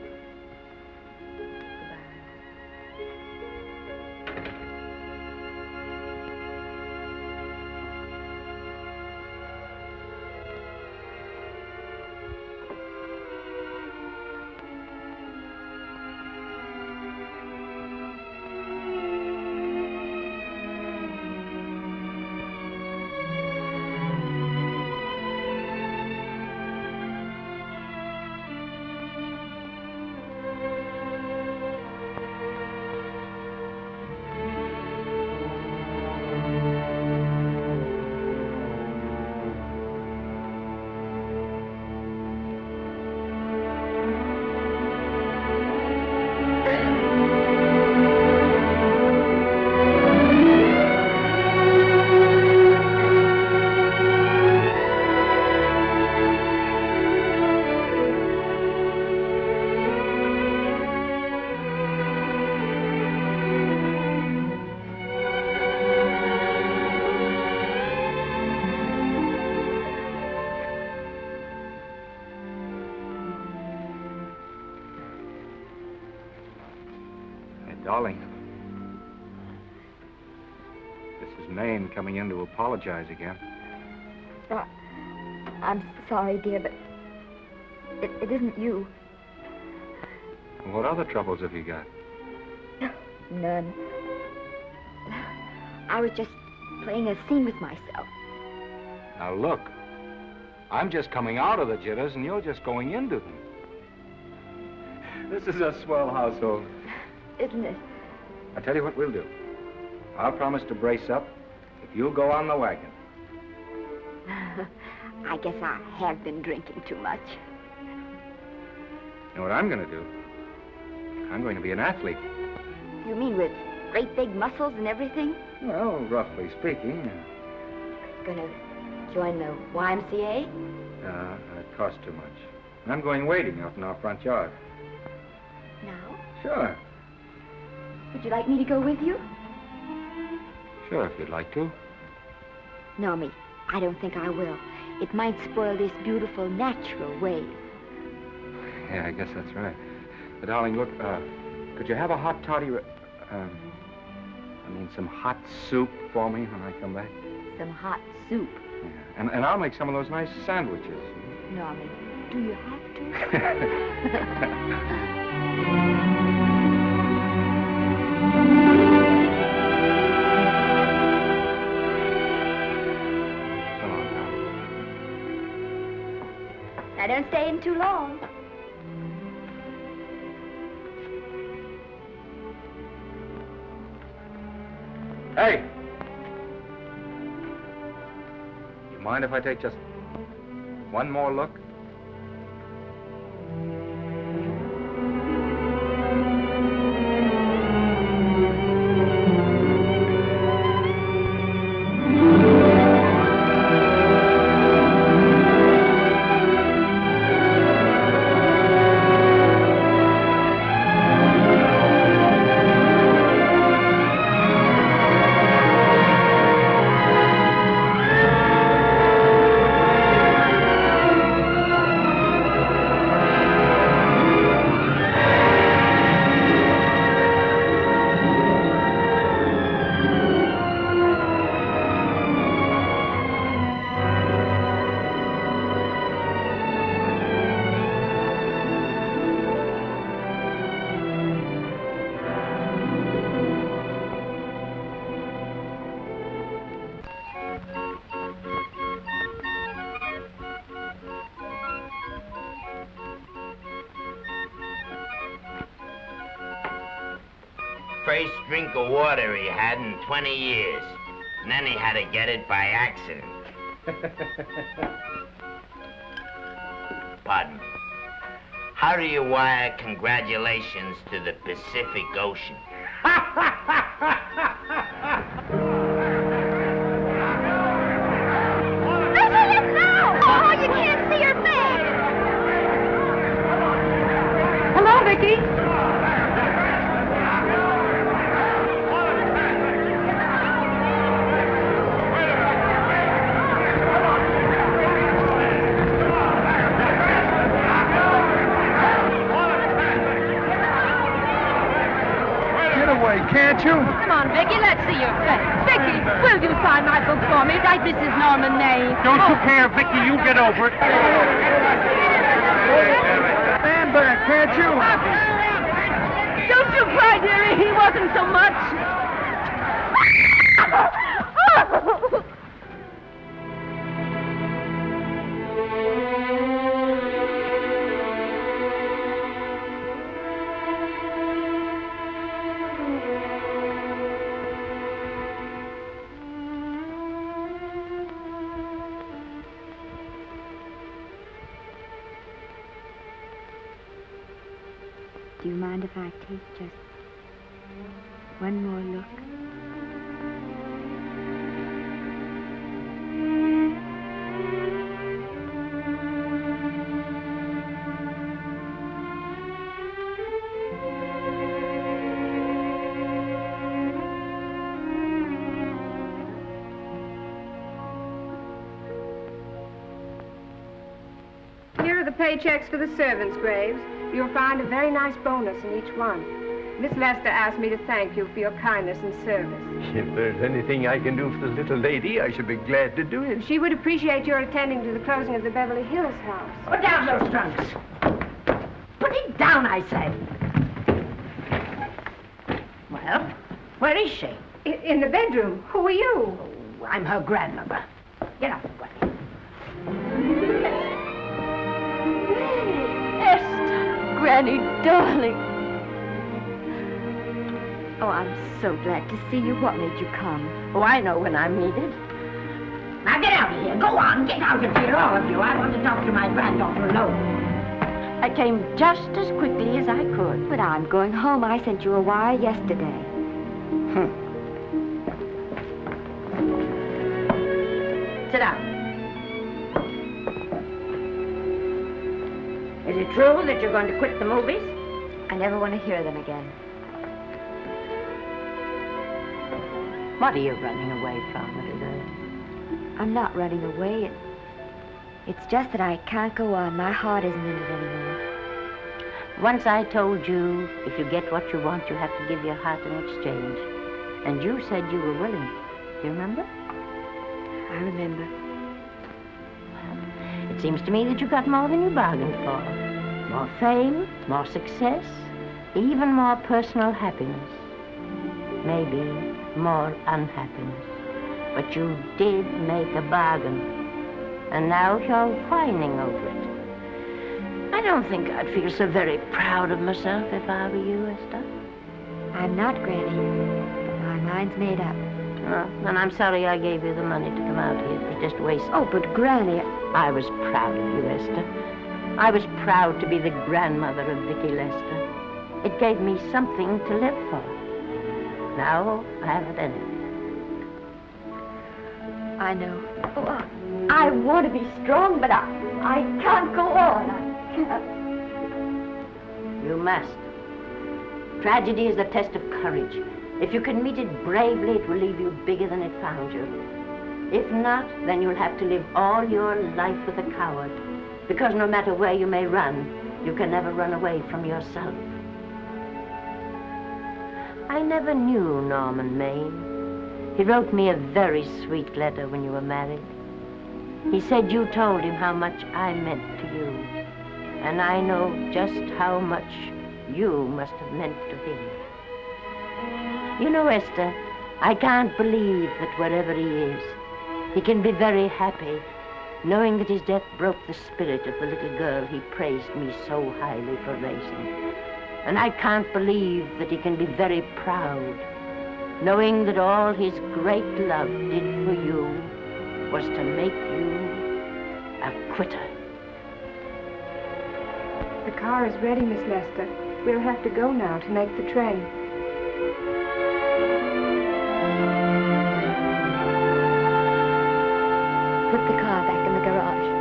Darling, this is Maine coming in to apologize again. I'm sorry, dear, but it isn't you. What other troubles have you got? None. I was just playing a scene with myself. Now look, I'm just coming out of the jitters and you're just going into them. This is a swell household. Isn't it? I'll tell you what we'll do. I'll promise to brace up if you'll go on the wagon. I guess I have been drinking too much. You know what I'm going to do? I'm going to be an athlete. You mean with great big muscles and everything? Well, roughly speaking. Gonna join the YMCA? It costs too much. I'm going wading out in our front yard. Now? Sure. Would you like me to go with you? Sure, if you'd like to. No, me. I don't think I will. It might spoil this beautiful, natural wave. Yeah, I guess that's right. But, darling, look, could you have a hot toddy, some hot soup for me when I come back? Some hot soup? Yeah. And I'll make some of those nice sandwiches. Norman, do you have to? Now, don't stay in too long. Hey! You mind if I take just one more look? first drink of water he had in 20 years. And then he had to get it by accident. Pardon me. How do you wire congratulations to the Pacific Ocean? Oh, you can't see her face. Hello, Vicki. Can't you? Come on, Vicki, let's see your face. Vicki, will you sign my book for me? Write Mrs. Norman Maine. Don't you care, Vicki, you get over it. Stand back, can't you? Don't you cry, dearie. He wasn't so much. Do you mind if I take just one more look? Here are the paychecks for the servants' graves. You'll find a very nice bonus in each one. Miss Lester asked me to thank you for your kindness and service. If there's anything I can do for the little lady, I should be glad to do it. She would appreciate your attending to the closing of the Beverly Hills house. Put down those trunks. Put it down, I say. Well, where is she? In the bedroom. Who are you? Oh, I'm her grandmother. Get up, Granny. Granny, darling. Oh, I'm so glad to see you. What made you come? Oh, I know when I'm needed. Now get out of here. Go on, get out of here, all of you. I want to talk to my granddaughter alone. I came just as quickly as I could. But I'm going home. I sent you a wire yesterday. Sit down. Is it true that you're going to quit the movies? I never want to hear them again. What are you running away from, little girl? I'm not running away. It's just that I can't go on. My heart isn't in it anymore. Once I told you, if you get what you want, you have to give your heart in exchange. And you said you were willing. Do you remember? I remember. It seems to me that you got more than you bargained for. More fame, more success, even more personal happiness. Maybe more unhappiness. But you did make a bargain. And now you're whining over it. I don't think I'd feel so very proud of myself if I were you, Esther. I'm not, Granny. My mind's made up. Oh, and I'm sorry I gave you the money to come out here. It was just waste. Oh, but Granny... I was proud of you, Esther. I was proud to be the grandmother of Vicki Lester. It gave me something to live for. Now I haven't anything. I know. Oh, I want to be strong, but I can't go on. I can't. You must. Tragedy is the test of courage. If you can meet it bravely, it will leave you bigger than it found you. If not, then you'll have to live all your life with a coward. Because no matter where you may run, you can never run away from yourself. I never knew Norman Maine. He wrote me a very sweet letter when you were married. He said you told him how much I meant to you. And I know just how much you must have meant to him. You know, Esther, I can't believe that wherever he is, he can be very happy, knowing that his death broke the spirit of the little girl he praised me so highly for raising. And I can't believe that he can be very proud, knowing that all his great love did for you was to make you a quitter. The car is ready, Miss Lester. We'll have to go now to make the train. Put the car back in the garage.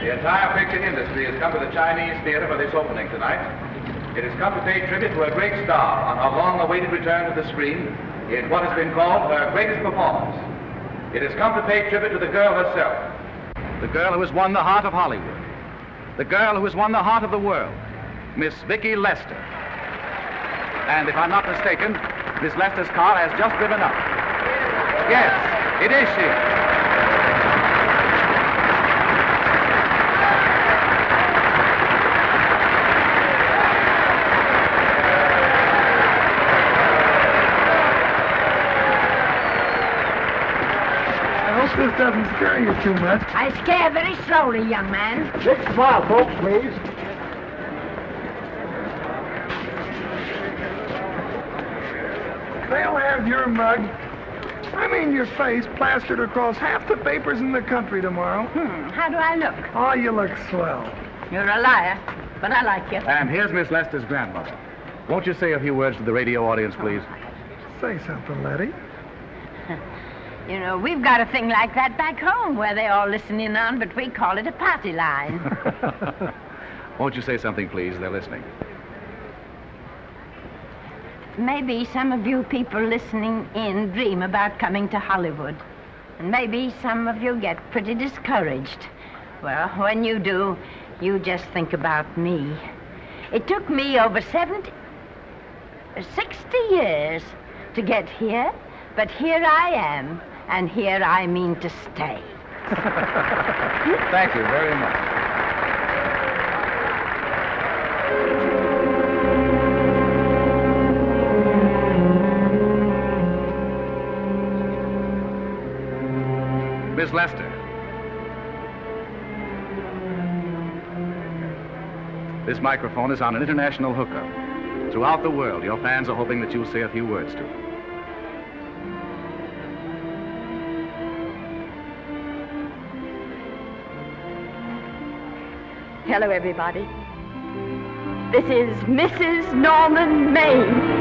The entire picture industry has come to the Chinese theater for this opening tonight. It has come to pay tribute to a great star on her long-awaited return to the screen in what has been called her greatest performance. It has come to pay tribute to the girl herself. The girl who has won the heart of Hollywood. The girl who has won the heart of the world. Miss Vicki Lester. And if I'm not mistaken, Miss Lester's car has just driven up. Yes, it is she. This doesn't scare you too much. I scare very slowly, young man. Big smile, folks, please. They'll have your mug, I mean your face, plastered across half the papers in the country tomorrow. How do I look? Oh, you look swell. You're a liar, but I like you. And here's Miss Lester's grandmother. Won't you say a few words to the radio audience, please? Say something, Letty. You know, we've got a thing like that back home where they all listen in on, but we call it a party line. Won't you say something, please? They're listening. Maybe some of you people listening in dream about coming to Hollywood. And maybe some of you get pretty discouraged. Well, when you do, you just think about me. It took me over 60 years to get here, but here I am. And here I mean to stay. Thank you very much. Miss Lester. This microphone is on an international hookup. Throughout the world, your fans are hoping that you'll say a few words to them. Hello, everybody. This is Mrs. Norman Maine.